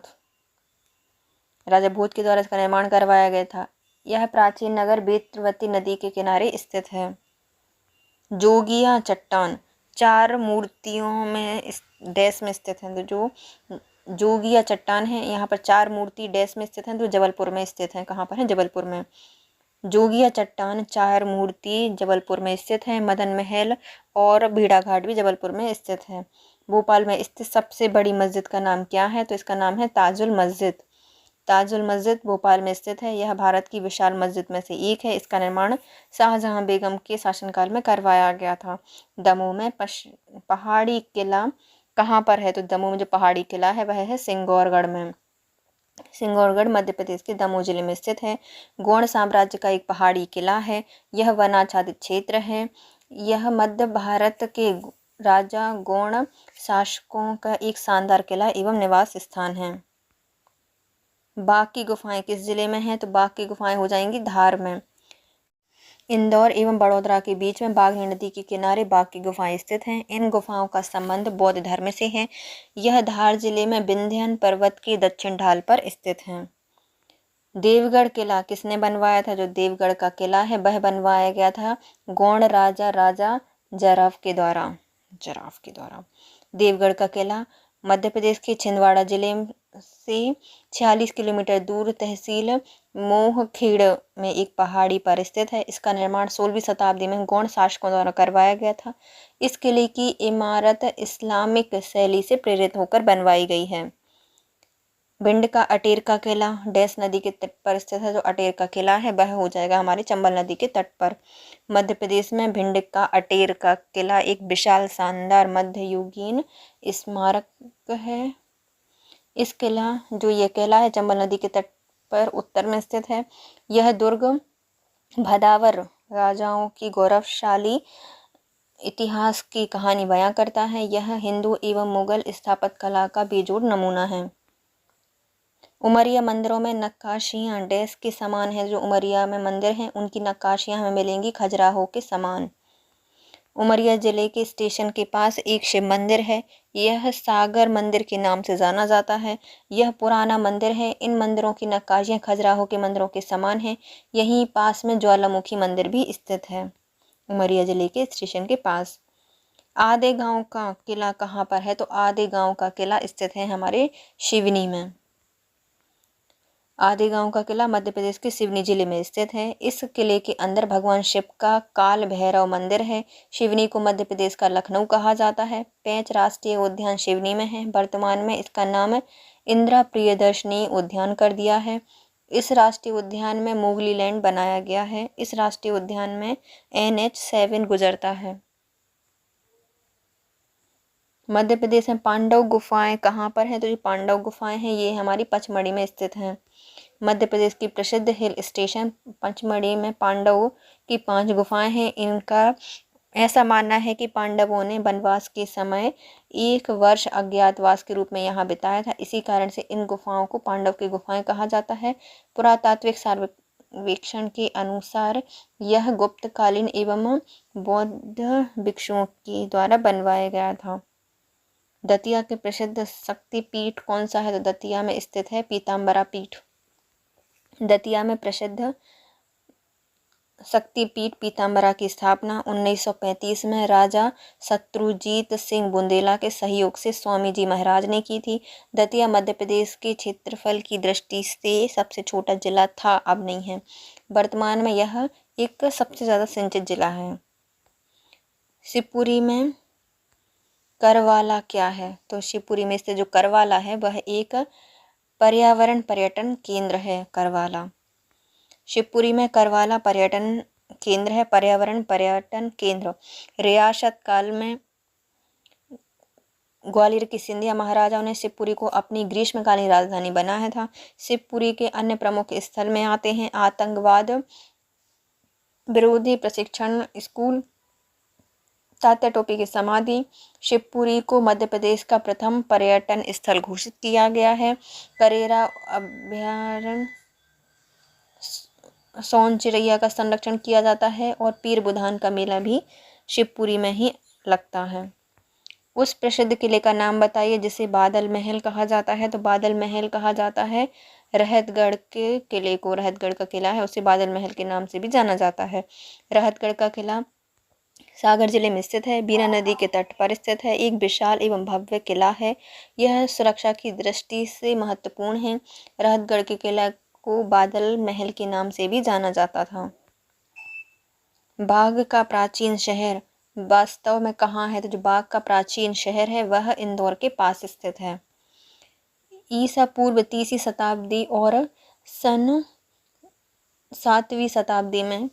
[SPEAKER 1] राजा भोज के द्वारा इसका निर्माण करवाया गया था। यह प्राचीन नगर बेतवती नदी के किनारे स्थित है। जोगिया चट्टान 4 मूर्तियों में डैश में स्थित है। तो जो जोगिया चट्टान है, यहाँ पर 4 मूर्ति डैश में स्थित हैं, जो जबलपुर में स्थित हैं। कहाँ पर है? जबलपुर में। जोगिया चट्टान 4 मूर्ति जबलपुर में स्थित है। मदन महल और भीड़ा घाट भी जबलपुर में स्थित है। भोपाल में स्थित सबसे बड़ी मस्जिद का नाम क्या है? तो इसका नाम है ताजुल मस्जिद। ताजुल मस्जिद भोपाल में स्थित है। यह भारत की विशाल मस्जिद में से एक है। इसका निर्माण शाहजहां बेगम के शासनकाल में करवाया गया था। दमोह में पहाड़ी किला कहाँ पर है? तो दमोह में जो पहाड़ी किला है वह है सिंगौरगढ़ में। सिंगौरगढ़ मध्य प्रदेश के दमोह जिले में स्थित है। गोंड साम्राज्य का एक पहाड़ी किला है। यह वनाच्छादित क्षेत्र है। यह मध्य भारत के राजा गोंड शासकों का एक शानदार किला एवं निवास स्थान है। बाघ की गुफाएं किस जिले में हैं? तो बाघ की गुफाएं हो जाएंगी धार में। इंदौर एवं बड़ौदा के बीच में बाघनी नदी के किनारे बाघ की गुफाएं स्थित हैं। इन गुफाओं का संबंध बौद्ध धर्म से है। यह धार जिले में विंध्य पर्वत की दक्षिण ढाल पर स्थित है। देवगढ़ किला किसने बनवाया था? जो देवगढ़ का किला है वह बनवाया गया था गोंड राजा जराव के द्वारा। देवगढ़ का किला मध्य प्रदेश के छिंदवाड़ा जिले से 46 किलोमीटर दूर तहसील मोहखेड़ में एक पहाड़ी पर स्थित है। इसका निर्माण 16वीं शताब्दी में गोंड शासकों द्वारा करवाया गया था। इस किले की इमारत इस्लामिक शैली से प्रेरित होकर बनवाई गई है। भिंड का अटेर का किला डैश नदी के तट पर स्थित है। जो अटेर का किला है वह हो जाएगा हमारे चंबल नदी के तट पर। मध्य प्रदेश में भिंड का अटेर का किला एक विशाल शानदार मध्ययुगीन स्मारक है। इस किला जो ये किला है चंबल नदी के तट पर उत्तर में स्थित है। यह दुर्ग भदावर राजाओं की गौरवशाली इतिहास की कहानी बयां करता है। यह हिंदू एवं मुगल स्थापत्य कला का बेजोड़ नमूना है। उमरिया मंदिरों में नक्काशियां डैश के समान है। जो उमरिया में मंदिर हैं उनकी नक्काशियां हमें मिलेंगी खजुराहो के समान। उमरिया जिले के स्टेशन के पास एक शिव मंदिर है। यह सागर मंदिर के नाम से जाना जाता है। यह पुराना मंदिर है। इन मंदिरों की नक्काशियां खजुराहो के मंदिरों के समान हैं। यहीं पास में ज्वालामुखी मंदिर भी स्थित है उमरिया जिले के स्टेशन के पास। आधे गांव का किला कहाँ पर है? तो आधे गांव का किला स्थित है हमारे सिवनी में। आधे गांव का किला मध्य प्रदेश के सिवनी जिले में स्थित है। इस किले के अंदर भगवान शिव का काल भैरव मंदिर है। सिवनी को मध्य प्रदेश का लखनऊ कहा जाता है। पेंच राष्ट्रीय उद्यान सिवनी में है। वर्तमान में इसका नाम इंदिरा प्रियदर्शनी उद्यान कर दिया है। इस राष्ट्रीय उद्यान में मोगली लैंड बनाया गया है। इस राष्ट्रीय उद्यान में NH7 गुजरता है। मध्य प्रदेश में पांडव गुफाएं कहाँ पर हैं? तो जो पांडव गुफाएं हैं ये हमारी पचमढ़ी में स्थित हैं। मध्य प्रदेश की प्रसिद्ध हिल स्टेशन पचमढ़ी में पांडवों की 5 गुफाएं हैं। इनका ऐसा मानना है कि पांडवों ने वनवास के समय 1 वर्ष अज्ञातवास के रूप में यहाँ बिताया था। इसी कारण से इन गुफाओं को पांडव की गुफाएं कहा जाता है। पुरातात्विक सर्वेक्षण के अनुसार यह गुप्तकालीन एवं बौद्ध भिक्षुओं के द्वारा बनवाया गया था। दतिया के प्रसिद्ध शक्तिपीठ कौन सा है? तो दतिया में स्थित है पीताम्बरा पीठ। दतिया में प्रसिद्ध शक्तिपीठ पीताम्बरा की स्थापना 1935 में राजा शत्रुजीत सिंह बुंदेला के सहयोग से स्वामी जी महाराज ने की थी। दतिया मध्य प्रदेश के क्षेत्रफल की दृष्टि से सबसे छोटा जिला था, अब नहीं है। वर्तमान में यह एक सबसे ज़्यादा सिंचित जिला है। शिवपुरी में करवाला क्या है? तो शिवपुरी में स्थित जो करवाला है वह एक पर्यावरण पर्यटन केंद्र है। करवाला शिवपुरी में करवाला पर्यटन केंद्र है। पर्यावरण पर्यटन केंद्र रियासत काल में ग्वालियर की सिंधिया महाराजाओं ने शिवपुरी को अपनी ग्रीष्मकालीन राजधानी बनाया था। शिवपुरी के अन्य प्रमुख स्थल में आते हैं आतंकवाद विरोधी प्रशिक्षण स्कूल, तात्या टोपे की समाधि। शिवपुरी को मध्य प्रदेश का प्रथम पर्यटन स्थल घोषित किया गया है। करेरा अभयारण्य, सोन चिड़ैया का संरक्षण किया जाता है और पीर बुधान का मेला भी शिवपुरी में ही लगता है। उस प्रसिद्ध किले का नाम बताइए जिसे बादल महल कहा जाता है। तो बादल महल कहा जाता है रहतगढ़ के किले को। रहतगढ़ का किला है उसे बादल महल के नाम से भी जाना जाता है। रहतगढ़ का किला सागर जिले में स्थित है, बीना नदी के तट पर स्थित है। एक विशाल एवं भव्य किला है। यह सुरक्षा की दृष्टि से महत्वपूर्ण है। रहतगढ़ के किला को बादल महल के नाम से भी जाना जाता था। बाघ का प्राचीन शहर वास्तव में कहाँ है? तो जो बाघ का प्राचीन शहर है वह इंदौर के पास स्थित है। ईसा पूर्व 3वीं शताब्दी और सन 7वीं शताब्दी में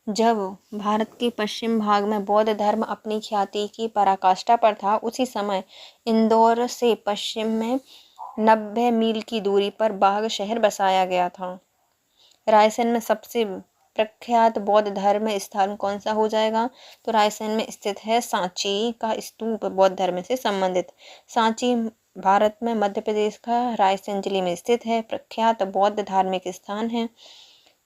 [SPEAKER 1] जब भारत के पश्चिम भाग में बौद्ध धर्म अपनी ख्याति की पराकाष्ठा पर था, उसी समय इंदौर से पश्चिम में 90 मील की दूरी पर बाघ शहर बसाया गया था। रायसेन में सबसे प्रख्यात बौद्ध धर्म स्थल कौन सा हो जाएगा? तो रायसेन में स्थित है सांची का स्तूप, बौद्ध धर्म से संबंधित। सांची भारत में मध्य प्रदेश का रायसेन जिले में स्थित है, प्रख्यात बौद्ध धार्मिक स्थान है।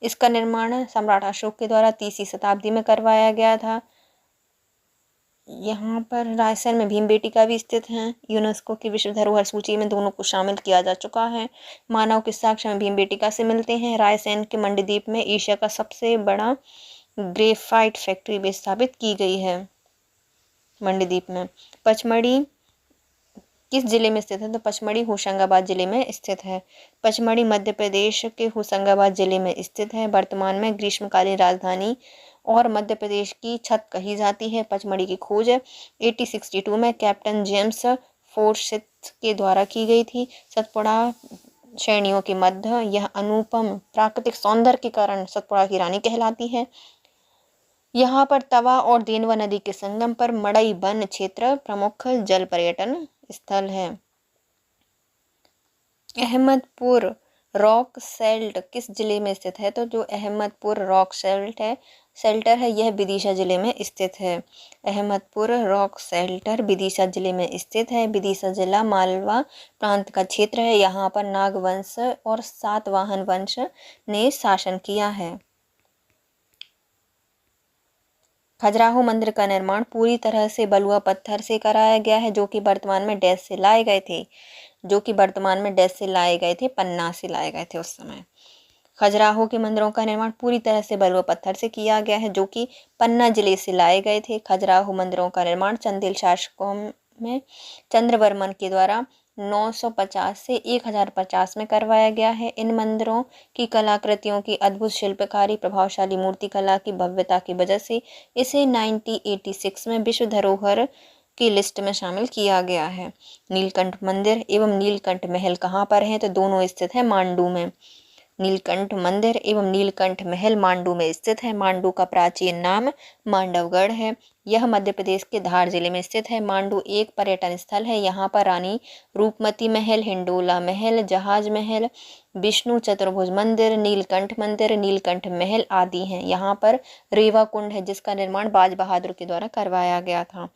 [SPEAKER 1] इसका निर्माण सम्राट अशोक के द्वारा 3वीं शताब्दी में करवाया गया था। यहाँ पर रायसेन में भीमबेटिका भी स्थित है। यूनेस्को की विश्व धरोहर सूची में दोनों को शामिल किया जा चुका है। मानव के साक्ष्य में भीमबेटिका से मिलते हैं। रायसेन के मंडीदीप में एशिया का सबसे बड़ा ग्रेफाइट फैक्ट्री भी स्थापित की गई है। मंडीदीप में पचमढ़ी किस जिले में स्थित है? तो पचमढ़ी होशंगाबाद जिले में स्थित है। पचमढ़ी मध्य प्रदेश के होशंगाबाद जिले में स्थित है। वर्तमान में ग्रीष्मकालीन राजधानी और मध्य प्रदेश की छत कही जाती है। पचमढ़ी की खोज 1862 में कैप्टन जेम्स फोर्सिथ के द्वारा की गई थी। सतपुड़ा श्रेणियों के मध्य यह अनुपम प्राकृतिक सौंदर्य के कारण सतपुड़ा की रानी कहलाती है। यहाँ पर तवा और देनवा नदी के संगम पर मड़ई वन क्षेत्र प्रमुख जल पर्यटन स्थल है। अहमदपुर रॉक सेल्ट किस जिले में स्थित है? तो जो अहमदपुर रॉक शेल्टर है यह विदिशा जिले में स्थित है। अहमदपुर रॉक शेल्टर विदिशा जिले में स्थित है। विदिशा जिला मालवा प्रांत का क्षेत्र है। यहाँ पर नाग वंश और सातवाहन वंश ने शासन किया है। खजुराहो मंदिर का निर्माण पूरी तरह से बलुआ पत्थर से कराया गया है, जो कि वर्तमान में डैश से लाए गए थे, पन्ना से लाए गए थे उस समय। खजुराहो के मंदिरों का निर्माण पूरी तरह से बलुआ पत्थर से किया गया है, जो कि पन्ना जिले से लाए गए थे। खजुराहो मंदिरों का निर्माण चंदेल शासकों में चंद्रवर्मन के द्वारा 950 से 1050 में करवाया गया है। इन मंदिरों की कलाकृतियों की अद्भुत शिल्पकारी, प्रभावशाली मूर्तिकला की भव्यता की वजह से इसे 1986 में विश्व धरोहर की लिस्ट में शामिल किया गया है। नीलकंठ मंदिर एवं नीलकंठ महल कहाँ पर हैं? तो दोनों स्थित है मांडू में। नीलकंठ मंदिर एवं नीलकंठ महल मांडू में स्थित है। मांडू का प्राचीन नाम मांडवगढ़ है। यह मध्य प्रदेश के धार जिले में स्थित है। मांडू एक पर्यटन स्थल है। यहाँ पर रानी रूपमती महल, हिंडोला महल, जहाज महल, विष्णु चतुर्भुज मंदिर, नीलकंठ महल आदि हैं। यहाँ पर रेवा कुंड है जिसका निर्माण बाज बहादुर के द्वारा करवाया गया था।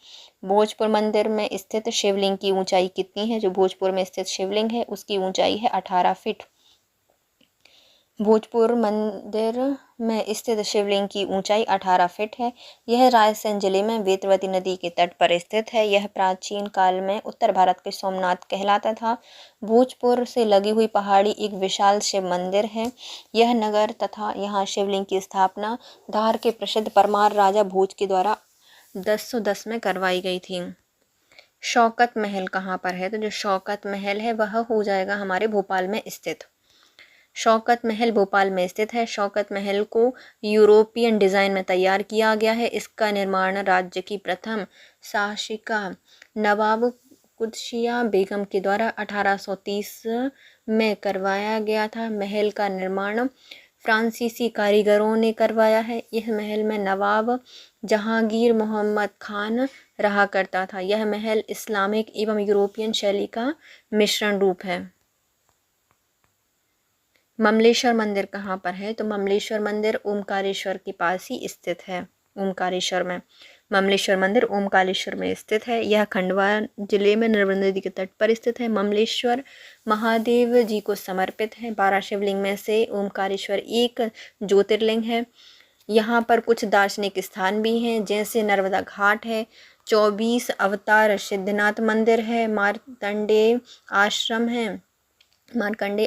[SPEAKER 1] भोजपुर मंदिर में स्थित शिवलिंग की ऊंचाई कितनी है? जो भोजपुर में स्थित शिवलिंग है उसकी ऊंचाई है 18 फीट। भोजपुर मंदिर में स्थित शिवलिंग की ऊंचाई 18 फीट है। यह रायसेन जिले में वेतवती नदी के तट पर स्थित है। यह प्राचीन काल में उत्तर भारत के सोमनाथ कहलाता था। भोजपुर से लगी हुई पहाड़ी एक विशाल शिव मंदिर है। यह नगर तथा यहाँ शिवलिंग की स्थापना धार के प्रसिद्ध परमार राजा भोज के द्वारा 1010 में करवाई गई थी। शौकत महल कहाँ पर है? तो जो शौकत महल है वह हो जाएगा हमारे भोपाल में स्थित। शौकत महल भोपाल में स्थित है। शौकत महल को यूरोपियन डिज़ाइन में तैयार किया गया है। इसका निर्माण राज्य की प्रथम शासिका नवाब कुदसिया बेगम के द्वारा 1830 में करवाया गया था। महल का निर्माण फ्रांसीसी कारीगरों ने करवाया है। इस महल में नवाब जहांगीर मोहम्मद खान रहा करता था। यह महल इस्लामिक एवं यूरोपियन शैली का मिश्रण रूप है। ममलेश्वर मंदिर कहाँ पर है? तो ममलेश्वर मंदिर ओमकारेश्वर के पास ही स्थित है। ओमकारेश्वर में ममलेश्वर मंदिर ओमकारेश्वर में स्थित है। यह खंडवा जिले में नर्मदा नदी के तट पर स्थित है। ममलेश्वर महादेव जी को समर्पित है। 12 शिवलिंग में से ओमकारेश्वर एक ज्योतिर्लिंग है। यहाँ पर कुछ दार्शनिक स्थान भी हैं, जैसे नर्मदा घाट है, 24 अवतार सिद्धनाथ मंदिर है, मार्कंडेय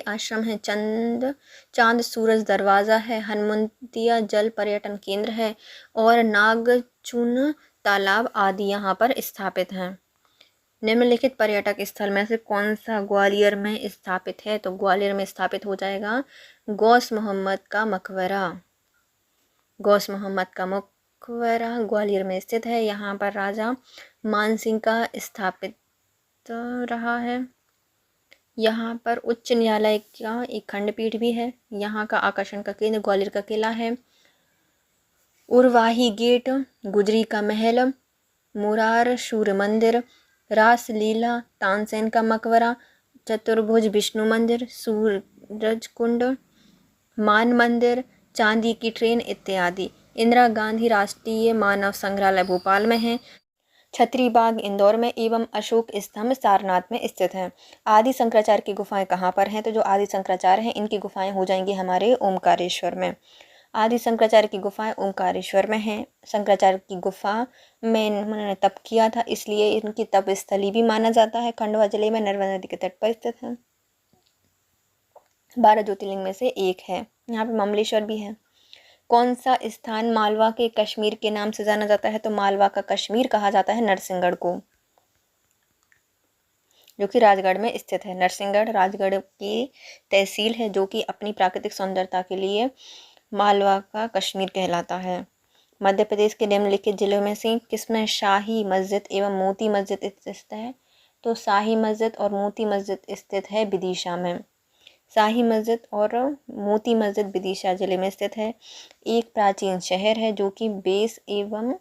[SPEAKER 1] आश्रम है, चांद सूरज दरवाज़ा है, हनुमंतिया जल पर्यटन केंद्र है और नागचून तालाब आदि यहाँ पर स्थापित हैं। निम्नलिखित पर्यटक स्थल में से कौन सा ग्वालियर में स्थापित है? तो ग्वालियर में स्थापित हो जाएगा गौस मोहम्मद का मकबरा। गौस मोहम्मद का मकबरा ग्वालियर में स्थित है। यहाँ पर राजा मानसिंह का स्थापित रहा है। यहाँ पर उच्च न्यायालय का एक खंडपीठ भी है। यहाँ का आकर्षण का केंद्र ग्वालियर का किला है। उरवाही गेट, गुजरी का महल, मुरार सूर्य मंदिर, रासलीला तानसेन का मकबरा, चतुर्भुज विष्णु मंदिर, सूरज कुंड, मान मंदिर, चांदी की ट्रेन इत्यादि। इंदिरा गांधी राष्ट्रीय मानव संग्रहालय भोपाल में है। छत्री बाग इंदौर में एवं अशोक स्तंभ सारनाथ में स्थित है। आदि शंकराचार्य की गुफाएं कहाँ पर हैं? तो जो आदि शंकराचार्य हैं इनकी गुफाएं हो जाएंगी हमारे ओमकारेश्वर में। आदि शंकराचार्य की गुफाएं ओमकारेश्वर में हैं। शंकराचार्य की गुफा में इन्होंने तप किया था, इसलिए इनकी तप स्थली भी माना जाता है। खंडवा जिले में नर्मदा नदी के तट पर स्थित है। 12 ज्योतिर्लिंग में से एक है। यहाँ पे ममलेश्वर भी है। कौन सा स्थान मालवा के कश्मीर के नाम से जाना जाता है? तो मालवा का कश्मीर कहा जाता है नरसिंहगढ़ को, जो कि राजगढ़ में स्थित है। नरसिंहगढ़ राजगढ़ की तहसील है, जो कि अपनी प्राकृतिक सौंदर्यता के लिए मालवा का कश्मीर कहलाता है। मध्य प्रदेश के निम्नलिखित जिलों में से किसमें शाही मस्जिद एवं मोती मस्जिद स्थित है? तो शाही मस्जिद और मोती मस्जिद स्थित है विदिशा में। शाही मस्जिद और मोती मस्जिद विदिशा जिले में स्थित है। एक प्राचीन शहर है जो कि बेस एवं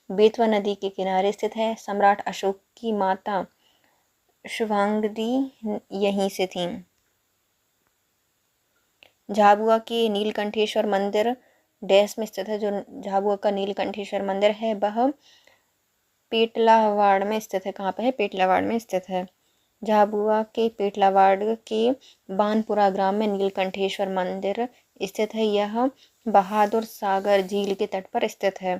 [SPEAKER 1] बेतवा नदी के किनारे स्थित है। सम्राट अशोक की माता शुभांगी यहीं से थीं। झाबुआ के नीलकंठेश्वर मंदिर डैश में स्थित है। जो झाबुआ का नीलकंठेश्वर मंदिर है वह पेटलावाड़ में स्थित है। कहाँ पे है? पेटलावाड़ में स्थित है। झाबुआ के पेटलावाड़ के बानपुरा ग्राम में नीलकंठेश्वर मंदिर स्थित है। यह बहादुर सागर झील के तट पर स्थित है।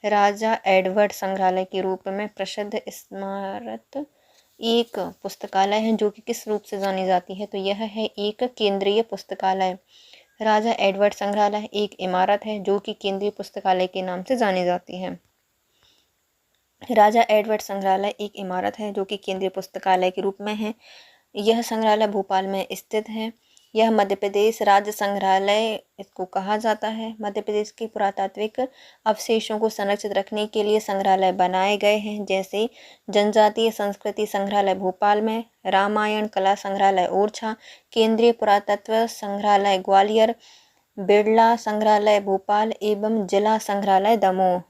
[SPEAKER 1] राजा एडवर्ड संग्रहालय के रूप में प्रसिद्ध स्मारक एक पुस्तकालय है, जो कि किस रूप से जानी जाती है? तो यह है एक केंद्रीय पुस्तकालय। राजा एडवर्ड संग्रहालय एक इमारत है जो कि केंद्रीय पुस्तकालय के नाम से जानी जाती है। राजा एडवर्ड संग्रहालय एक इमारत है जो कि केंद्रीय पुस्तकालय के रूप में है। यह संग्रहालय भोपाल में स्थित है। यह मध्य प्रदेश राज्य संग्रहालय इसको कहा जाता है। मध्य प्रदेश के पुरातात्विक अवशेषों को संरक्षित रखने के लिए संग्रहालय बनाए गए हैं, जैसे जनजातीय संस्कृति संग्रहालय भोपाल में, रामायण कला संग्रहालय ओरछा, केंद्रीय पुरातत्व संग्रहालय ग्वालियर, बिरला संग्रहालय भोपाल एवं जिला संग्रहालय दमोह।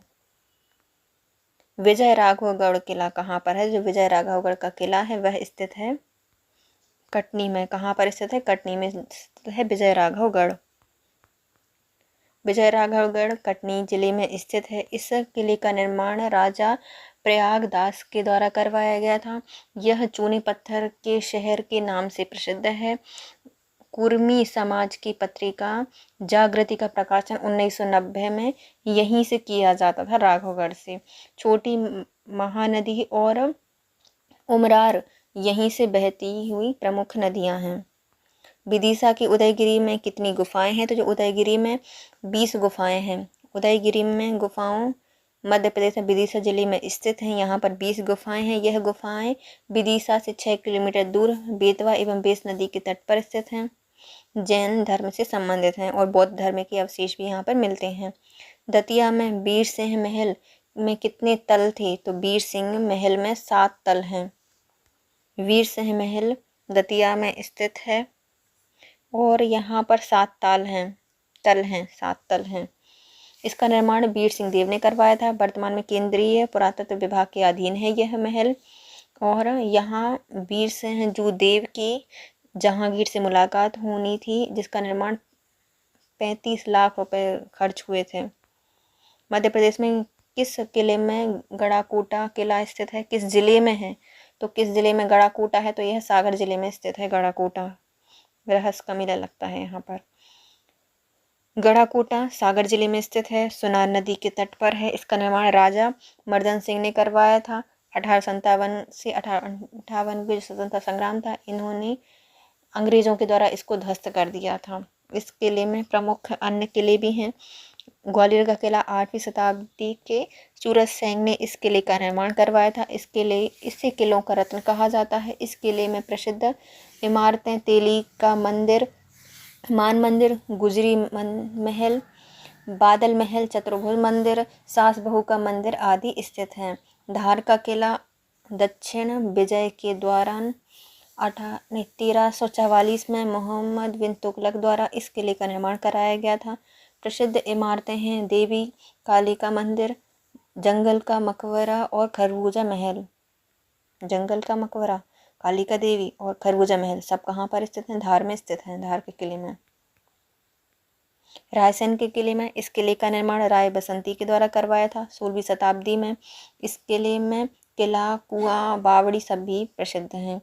[SPEAKER 1] विजय राघवगढ़ किला कहाँ पर है? जो विजय राघवगढ़ का किला है वह स्थित है कटनी में। कहाँ पर स्थित है? कटनी में स्थित है विजय राघवगढ़। विजय राघवगढ़ कटनी जिले में स्थित है। इस किले का निर्माण राजा प्रयागदास के द्वारा करवाया गया था। यह चूने पत्थर के शहर के नाम से प्रसिद्ध है। कुर्मी समाज की पत्रिका जागृति का प्रकाशन 1990 में यहीं से किया जाता था, राघवगढ़ से। छोटी महानदी और उमरार यहीं से बहती हुई प्रमुख नदियां हैं। विदिशा की उदयगिरी में कितनी गुफाएं हैं? तो जो उदयगिरी में 20 गुफाएं हैं। उदयगिरी में गुफाओं मध्य प्रदेश में विदिशा जिले में स्थित हैं। यहाँ पर 20 गुफाएं हैं। यह गुफाएं विदिशा से 6 किलोमीटर दूर बेतवा एवं बेस नदी के तट पर स्थित हैं। जैन धर्म से संबंधित हैं और बौद्ध धर्म के अवशेष भी यहाँ पर मिलते हैं। दतिया में वीर सिंह महल में कितने तल थे? तो वीर सिंह महल में 7 तल हैं। वीर सिंह महल दतिया में स्थित है और यहाँ पर 7 तल हैं। 7 तल हैं। इसका निर्माण वीर सिंह देव ने करवाया था। वर्तमान में केंद्रीय पुरातत्व विभाग के अधीन है यह महल। और यहाँ वीर सिंह जो देव की जहांगीर से मुलाकात होनी थी, जिसका निर्माण 35 लाख रुपए खर्च हुए थे। मध्य प्रदेश में किस किले में गढ़ाकोटा किला स्थित है? किस जिले में है? तो किस जिले में गढ़ाकोटा है? तो यह सागर जिले में स्थित है गढ़ाकोटा। रहस्य का मेला लगता है यहाँ पर। गढ़ाकोटा सागर जिले में स्थित है, सुनार नदी के तट पर है। इसका निर्माण राजा मर्दन सिंह ने करवाया था। 1857 से 1858 के जो स्वतंत्रता संग्राम था, इन्होंने अंग्रेजों के द्वारा इसको ध्वस्त कर दिया था। इस किले में प्रमुख अन्य किले भी हैं। ग्वालियर का किला 8वीं शताब्दी के सूरज सेन ने इस किले का निर्माण करवाया था। इसे किलों का रत्न कहा जाता है। इस किले में प्रसिद्ध इमारतें तेली का मंदिर, मान मंदिर, गुजरी महल, बादल महल, चतुर्भुज मंदिर, सास बहू का मंदिर आदि स्थित हैं। धार का किला दक्षिण विजय के दौरान 1344 में मोहम्मद बिन तुगलक द्वारा इस किले का निर्माण कराया गया था। प्रसिद्ध इमारतें हैं देवी काली का मंदिर, जंगल का मकबरा और खरबूजा महल। जंगल का मकबरा, काली का देवी और खरबूजा महल सब कहाँ पर स्थित हैं? धार में स्थित हैं, धार के किले में। रायसेन के किले में इस किले का निर्माण राय बसंती के द्वारा करवाया था 16वीं शताब्दी में। इस किले में किला, कुआं, बावड़ी सब भी प्रसिद्ध हैं।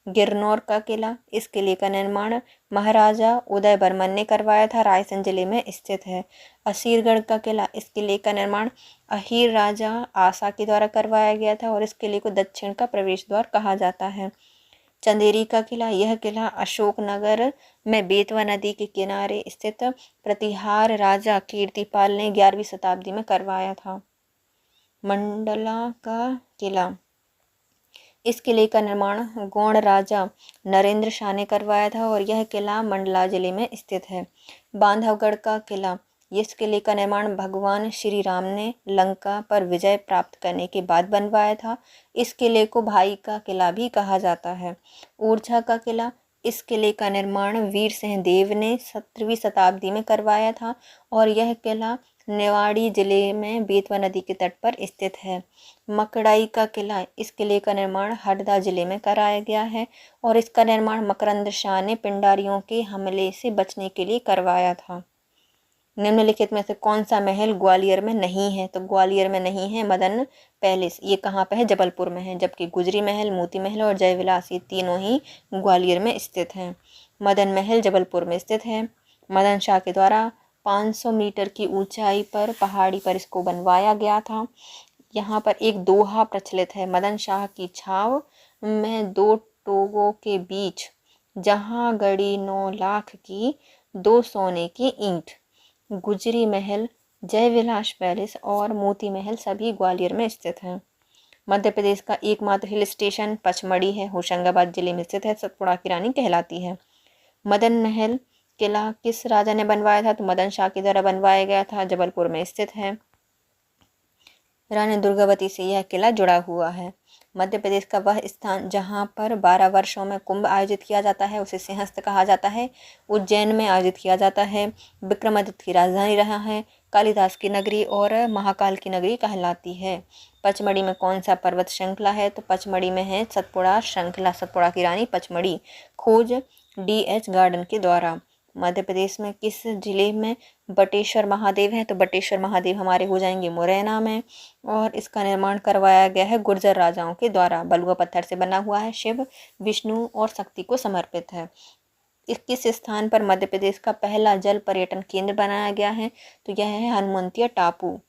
[SPEAKER 1] गिरनौर का किला, इस किले का निर्माण महाराजा उदय बर्मन ने करवाया था, रायसेन जिले में स्थित है। असीरगढ़ का किला, इस किले का निर्माण अहीर राजा आसा के द्वारा करवाया गया था और इस किले को दक्षिण का प्रवेश द्वार कहा जाता है। चंदेरी का किला, यह किला अशोकनगर में बेतवा नदी के किनारे स्थित प्रतिहार राजा कीर्तिपाल ने 11वीं शताब्दी में करवाया था। मंडला का किला, इस किले का निर्माण गोंड राजा नरेंद्र शाह ने करवाया था और यह किला मंडला जिले में स्थित है। बांधवगढ़ का किला, इस किले का निर्माण भगवान श्री राम ने लंका पर विजय प्राप्त करने के बाद बनवाया था। इस किले को भाई का किला भी कहा जाता है। ओरछा का किला, इस किले का निर्माण वीर सिंह देव ने 17वीं शताब्दी में करवाया था और यह किला निवाड़ी जिले में बेतवा नदी के तट पर स्थित है। मकड़ाई का किला, इस किले का निर्माण हरदा जिले में कराया गया है और इसका निर्माण मकरंद शाह ने पिंडारियों के हमले से बचने के लिए करवाया था। निम्नलिखित में से कौन सा महल ग्वालियर में नहीं है? तो ग्वालियर में नहीं है मदन पैलेस। ये कहाँ पे है? जबलपुर में है। जबकि गुजरी महल, मोती महल और जयविलास ये तीनों ही ग्वालियर में स्थित हैं। मदन महल जबलपुर में स्थित है। मदन शाह के द्वारा 500 मीटर की ऊंचाई पर पहाड़ी पर इसको बनवाया गया था। यहाँ पर एक दोहा प्रचलित है, मदन शाह की छाव में 2 टोगों के बीच, जहाँ गड़ी 9 लाख की 2 सोने की ईंट। गुजरी महल, जयविलास पैलेस और मोती महल सभी ग्वालियर में स्थित हैं। मध्य प्रदेश का एकमात्र हिल स्टेशन पचमढ़ी है, होशंगाबाद जिले में स्थित है, सतपुड़ा की रानी कहलाती है। मदन महल किला किस राजा ने बनवाया था? तो मदन शाह के द्वारा बनवाया गया था, जबलपुर में स्थित है। रानी दुर्गावती से यह किला जुड़ा हुआ है। मध्य प्रदेश का वह स्थान जहाँ पर 12 वर्षों में कुंभ आयोजित किया जाता है उसे सिंहस्थ कहा जाता है। उज्जैन में आयोजित किया जाता है। विक्रमादित्य की राजधानी रहा है। कालिदास की नगरी और महाकाल की नगरी कहलाती है। पचमढ़ी में कौन सा पर्वत श्रृंखला है? तो पचमढ़ी में है सतपुड़ा श्रृंखला, सतपुड़ा की रानी पचमढ़ी। खोज DH गार्डन के द्वारा। मध्य प्रदेश में किस जिले में बटेश्वर महादेव है? तो बटेश्वर महादेव हमारे हो जाएंगे मुरैना में और इसका निर्माण करवाया गया है गुर्जर राजाओं के द्वारा। बलुआ पत्थर से बना हुआ है, शिव, विष्णु और शक्ति को समर्पित है। किस स्थान पर मध्य प्रदेश का पहला जल पर्यटन केंद्र बनाया गया है? तो यह है हनुमंतिया टापू।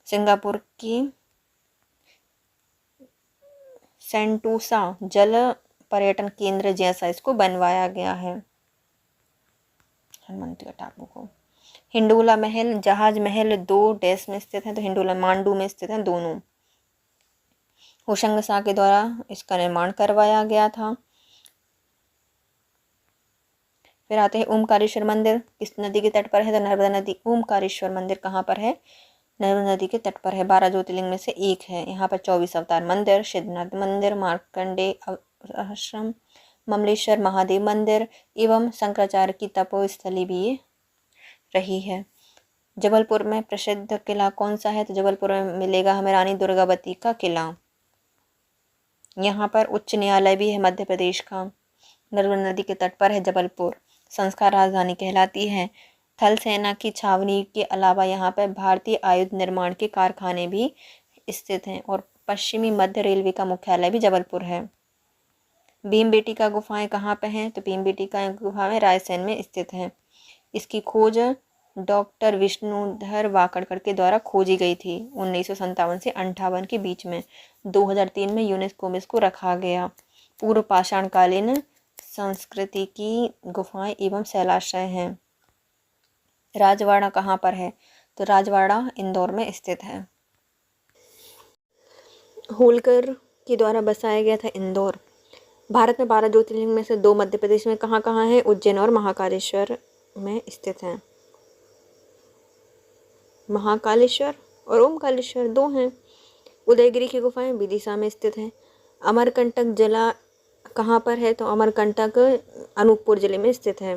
[SPEAKER 1] सिंगापुर की सेंटोसा जल पर्यटन केंद्र जैसा इसको बनवाया गया है, हनुमंतिया टापू को। हिंडोला महल, जहाज महल 2 देश में स्थित हैं, तो हिंडोला मांडू में स्थित हैं दोनों। होशंग शाह के द्वारा इसका निर्माण करवाया गया था। फिर आते हैं ओमकारेश्वर मंदिर, किस नदी के तट पर है? तो नर्मदा नदी। ओमकारेश्वर मंदिर कहाँ पर है? नर्मदा नदी के तट पर है। 12 ज्योतिर्लिंग में से एक है। यहाँ पर 24 अवतार मंदिर, सिद्धनाथ मंदिर, मार्कंडे आश्रम, ममलेश्वर महादेव मंदिर एवं शंकराचार्य की तपोस्थली भी रही है। जबलपुर में प्रसिद्ध किला कौन सा है? तो जबलपुर में मिलेगा हमें रानी दुर्गावती का किला। यहाँ पर उच्च न्यायालय भी है मध्य प्रदेश का। नर्मदा नदी के तट पर है जबलपुर। संस्कार राजधानी कहलाती है। थल सेना की छावनी के अलावा यहाँ पर भारतीय आयुध निर्माण के कारखाने भी स्थित हैं और पश्चिमी मध्य रेलवे का मुख्यालय भी जबलपुर है। भीमबेटका गुफाएं कहाँ पे हैं? तो भीमबेटका गुफाएं रायसेन में स्थित हैं। इसकी खोज डॉक्टर विष्णुधर वाकड़कर के द्वारा खोजी गई थी 1957 से 58 के बीच में। 2003 में यूनेस्को में इसको रखा गया। पूर्व पाषाणकालीन संस्कृति की गुफाएं एवं शैलाश्रय हैं। राजवाड़ा कहाँ पर है? तो राजवाड़ा इंदौर में स्थित है। होलकर के द्वारा बसाया गया था इंदौर। भारत में 12 ज्योतिर्लिंग में से 2 मध्य प्रदेश में कहाँ कहाँ है? उज्जैन और महाकालेश्वर में स्थित हैं। महाकालेश्वर और ओमकालेश्वर 2 हैं। उदयगिरी की गुफाएं विदिशा में स्थित हैं। अमरकंटक जिला कहाँ पर है? तो अमरकंटक अनूपपुर जिले में स्थित है।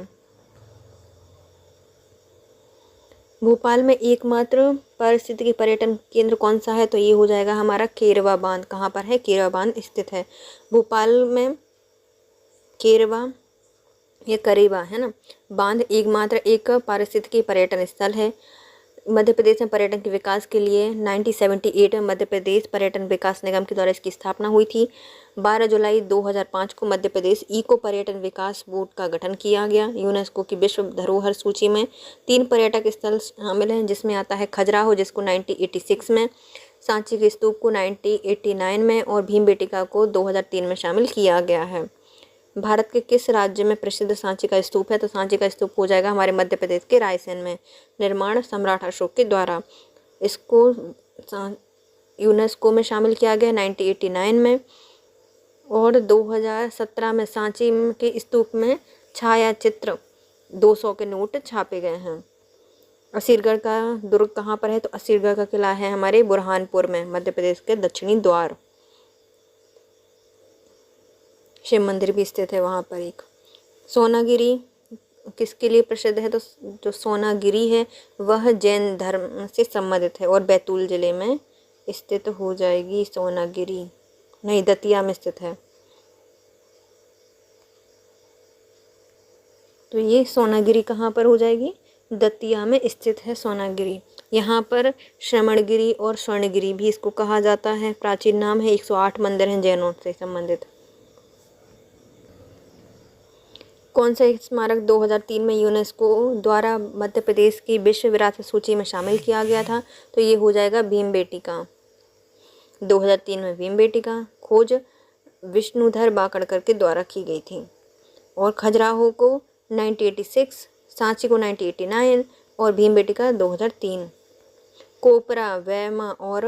[SPEAKER 1] भोपाल में एकमात्र पारिस्थितिकी पर्यटन केंद्र कौन सा है? तो ये हो जाएगा हमारा केरवा बांध। कहाँ पर है? केरवा बांध स्थित है। भोपाल में केरवा या करेवा है ना बांध एकमात्र एक पारिस्थितिकी पर्यटन स्थल है। मध्य प्रदेश में पर्यटन के विकास के लिए 1978 में मध्य प्रदेश पर्यटन विकास निगम के द्वारा इसकी स्थापना हुई थी। 12 जुलाई 2005 को मध्य प्रदेश इको पर्यटन विकास बोर्ड का गठन किया गया। यूनेस्को की विश्व धरोहर सूची में 3 पर्यटक स्थल शामिल हैं, जिसमें आता है खजुराहो जिसको 1986 में, सांची के स्तूप को 1989 में और भीमबेटका को 2003 में शामिल किया गया है। भारत के किस राज्य में प्रसिद्ध सांची का स्तूप है? तो सांची का स्तूप हो जाएगा हमारे मध्य प्रदेश के रायसेन में। निर्माण सम्राट अशोक के द्वारा। इसको यूनेस्को में शामिल किया गया 1989 में और 2017 में सांची के स्तूप में छायाचित्र 200 के नोट छापे गए हैं। असीरगढ़ का दुर्ग कहाँ पर है? तो असीरगढ़ का किला है हमारे बुरहानपुर में, मध्य प्रदेश के दक्षिणी द्वार। शिव मंदिर भी स्थित है वहाँ पर एक। सोनागिरी किसके लिए प्रसिद्ध है? तो जो सोनागिरी है वह जैन धर्म से संबंधित है और बैतूल जिले में स्थित हो जाएगी सोनागिरी, नहीं दतिया में स्थित है। तो ये सोनागिरी कहाँ पर हो जाएगी? दतिया में स्थित है सोनागिरी। यहाँ पर श्रवणगिरी और स्वर्णगिरी भी इसको कहा जाता है। प्राचीन नाम है। 108 मंदिर हैं जैनों से संबंधित। कौन सा स्मारक 2003 में यूनेस्को द्वारा मध्य प्रदेश की विश्व विरासत सूची में शामिल किया गया था? तो ये हो जाएगा भीमबेटका। 2003 में भीमबेटका खोज विष्णुधर वाकड़कर के द्वारा की गई थी और खजुराहो को 1986, सांची को 1989 और भीमबेटका 2003। कोपरा, वैमा और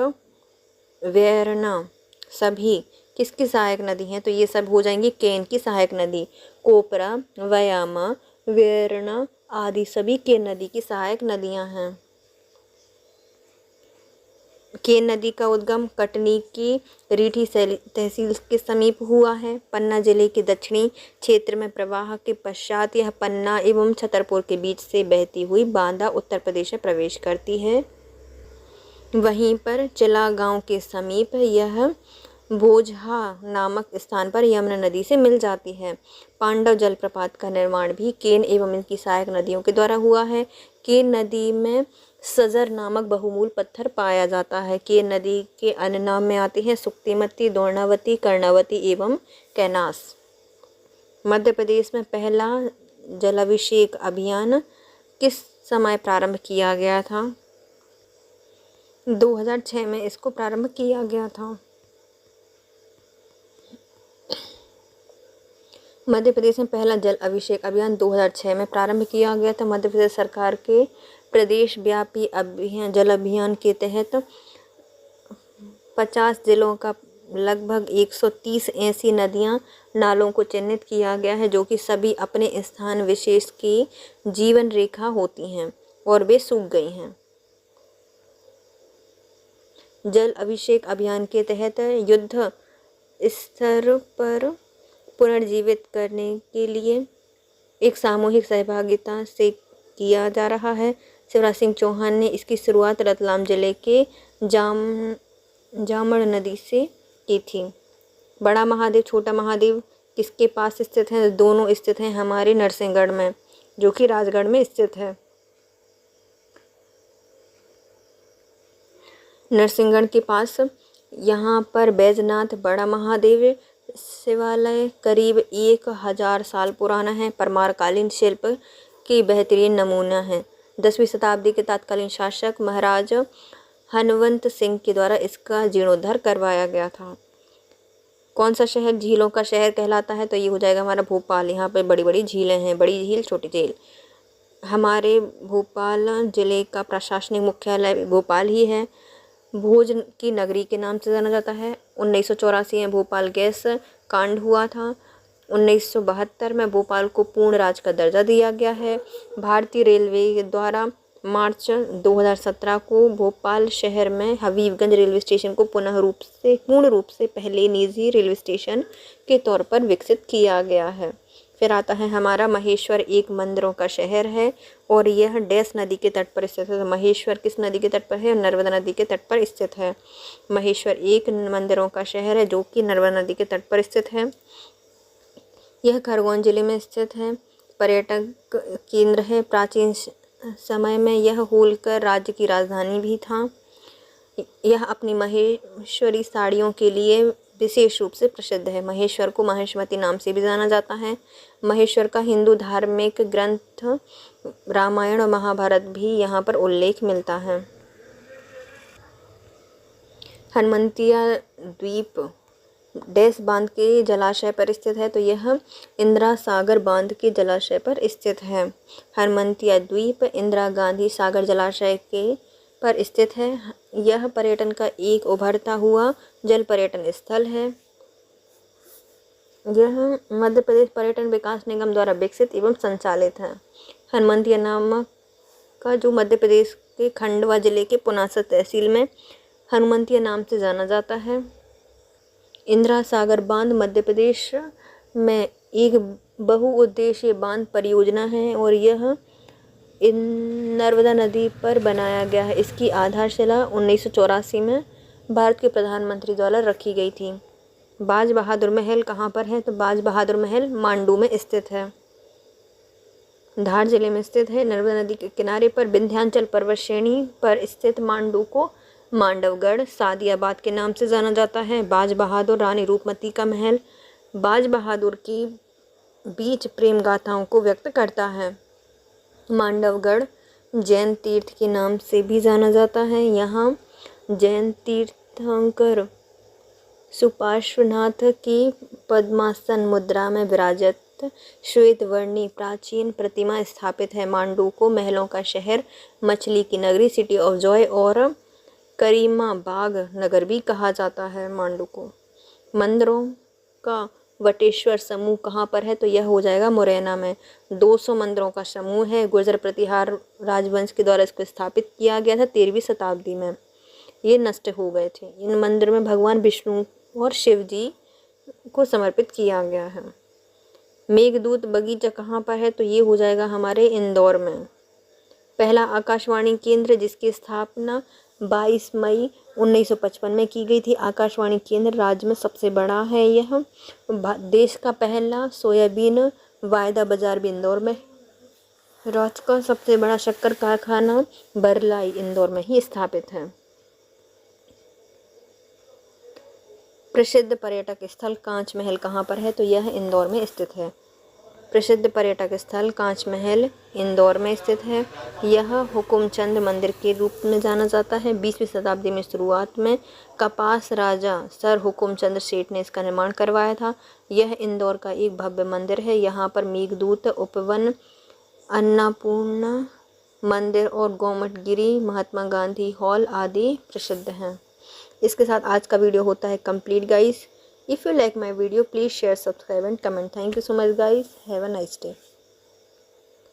[SPEAKER 1] वैरना सभी किसकी सहायक नदी हैं? तो ये सब हो जाएंगी केन की सहायक नदी। कोपरा, व्यामा, वेरना आदि सभी केन नदी की सहायक नदियां हैं। केन नदी का उद्गम कटनी की रीठी तहसील के समीप हुआ है। पन्ना जिले के दक्षिणी क्षेत्र में प्रवाह के पश्चात यह पन्ना एवं छतरपुर के बीच से बहती हुई बांदा उत्तर प्रदेश में प्रवेश करती है। वहीं पर चिला गांव के समीप यह भोजहा नामक स्थान पर यमुना नदी से मिल जाती है। पांडव जलप्रपात का निर्माण भी केन एवं इनकी सहायक नदियों के द्वारा हुआ है। केन नदी में सजर नामक बहुमूल पत्थर पाया जाता है। केन नदी के अन्य नाम में आते हैं सुक्तिमती, द्रोणावती, कर्णावती एवं कैनास। मध्य प्रदेश में पहला जलाभिषेक अभियान किस समय प्रारंभ किया गया था? 2006 में इसको प्रारंभ किया गया था। मध्य प्रदेश में पहला जल अभिषेक अभियान 2006 में प्रारंभ किया गया था। मध्य प्रदेश सरकार के प्रदेश व्यापी जल अभियान के तहत 50 जिलों का लगभग 130 ऐसी नदियां नालों को चिन्हित किया गया है जो कि सभी अपने स्थान विशेष की जीवन रेखा होती हैं और वे सूख गई हैं। जल अभिषेक अभियान के तहत युद्ध स्तर पर पुनर्जीवित करने के लिए एक सामूहिक सहभागिता से किया जा रहा है। शिवराज सिंह चौहान ने इसकी शुरुआत रतलाम जिले के जामड़ नदी से की थी। बड़ा महादेव छोटा महादेव किसके पास स्थित है? दोनों स्थित हैं हमारे नरसिंहगढ़ में, जो कि राजगढ़ में स्थित है। नरसिंहगढ़ के पास यहाँ पर बैजनाथ बड़ा महादेव शिवालय करीब 1000 साल पुराना है। परमारकालीन शिल्प की बेहतरीन नमूना है। 10वीं शताब्दी के तत्कालीन शासक महाराज हनवंत सिंह के द्वारा इसका जीर्णोद्धार करवाया गया था। कौन सा शहर झीलों का शहर कहलाता है? तो ये हो जाएगा हमारा भोपाल। यहाँ पर बड़ी बड़ी झीलें हैं, बड़ी झील छोटी झील। हमारे भोपाल जिले का प्रशासनिक मुख्यालय भोपाल ही है। भोज की नगरी के नाम से जाना जाता है। 1984 में भोपाल गैस कांड हुआ था। 1972 में भोपाल को पूर्ण राज्य का दर्जा दिया गया है। भारतीय रेलवे द्वारा मार्च 2017 को भोपाल शहर में हबीबगंज रेलवे स्टेशन को पूर्ण रूप से पहले निजी रेलवे स्टेशन के तौर पर विकसित किया गया है। फिर आता है हमारा महेश्वर, एक मंदिरों का शहर है और यह डैश नदी के तट पर स्थित है। महेश्वर किस नदी के तट पर है? नर्मदा नदी के तट पर स्थित है। महेश्वर एक मंदिरों का शहर है जो कि नर्मदा नदी के तट पर स्थित है। यह खरगोन जिले में स्थित है। पर्यटक केंद्र है। प्राचीन समय में यह होलकर राज्य की राजधानी भी था। यह अपनी महेश्वरी साड़ियों के लिए विशेष रूप से प्रसिद्ध है। महेश्वर को महेशमती नाम से भी जाना जाता है। महेश्वर का हिंदू धार्मिक ग्रंथ रामायण और महाभारत भी यहाँ पर उल्लेख मिलता है। हनुमंतिया द्वीप डैश बांध के जलाशय पर स्थित है। तो यह इंदिरा सागर बांध के जलाशय पर स्थित है। हनुमंतिया द्वीप इंदिरा गांधी सागर जलाशय के पर स्थित है। यह पर्यटन का एक उभरता हुआ जल पर्यटन स्थल है। यह मध्य प्रदेश पर्यटन विकास निगम द्वारा विकसित एवं संचालित है। हनुमंतिया नामक का जो मध्य प्रदेश के खंडवा जिले के पुनासा तहसील में हनुमंतिया नाम से जाना जाता है। इंदिरा सागर बांध मध्य प्रदेश में एक बहुउद्देशीय बांध परियोजना है और यह नर्मदा नदी पर बनाया गया है। इसकी आधारशिला 1984 में भारत के प्रधानमंत्री द्वारा रखी गई थी। बाज बहादुर महल कहाँ पर है? तो बाज बहादुर महल मांडू में स्थित है, धार जिले में स्थित है। नर्मदा नदी के किनारे पर विंध्याचल पर्वत श्रेणी पर स्थित मांडू को मांडवगढ़ सादियाबाद के नाम से जाना जाता है। बाज बहादुर रानी रूपमती का महल बाज बहादुर की बीच प्रेम गाथाओं को व्यक्त करता है। मांडवगढ़ जैन तीर्थ के नाम से भी जाना जाता है। यहाँ जैन तीर्थंकर सुपार्श्वनाथ की पद्मासन मुद्रा में विराजत श्वेत वर्णी प्राचीन प्रतिमा स्थापित है। मांडू को महलों का शहर, मछली की नगरी, सिटी ऑफ जॉय और करीमाबाग नगर भी कहा जाता है। मांडू को मंदिरों का वटेश्वर समूह कहाँ पर है? तो यह हो जाएगा मुरैना में। 200 मंदिरों का समूह है। गुर्जर प्रतिहार राजवंश के द्वारा इसको स्थापित किया गया था 13वीं शताब्दी में। ये नष्ट हो गए थे। इन मंदिर में भगवान विष्णु और शिव जी को समर्पित किया गया है। मेघदूत बगीचा कहाँ पर है? तो ये हो जाएगा हमारे इंदौर में। पहला आकाशवाणी केंद्र जिसकी स्थापना 22 मई 1955 में की गई थी। आकाशवाणी केंद्र राज्य में सबसे बड़ा है। यह देश का पहला सोयाबीन वायदा बाजार भी इंदौर में। राज्य का सबसे बड़ा शक्कर कारखाना बरलाई इंदौर में ही स्थापित है। प्रसिद्ध पर्यटक स्थल कांच महल कहाँ पर है? तो यह इंदौर में स्थित है। प्रसिद्ध पर्यटक स्थल कांच महल इंदौर में स्थित है। यह हुकुमचंद मंदिर के रूप में जाना जाता है। 20वीं शताब्दी में शुरुआत में कपास राजा सर हुकुमचंद सेठ ने इसका निर्माण करवाया था। यह इंदौर का एक भव्य मंदिर है। यहाँ पर मेघदूत उपवन, अन्नपूर्णा मंदिर और गोमट गिरी, महात्मा गांधी हॉल आदि प्रसिद्ध हैं। इसके साथ आज का वीडियो होता है complete guys. If you like my video, please share, subscribe and comment. Thank you so much guys. Have a nice day.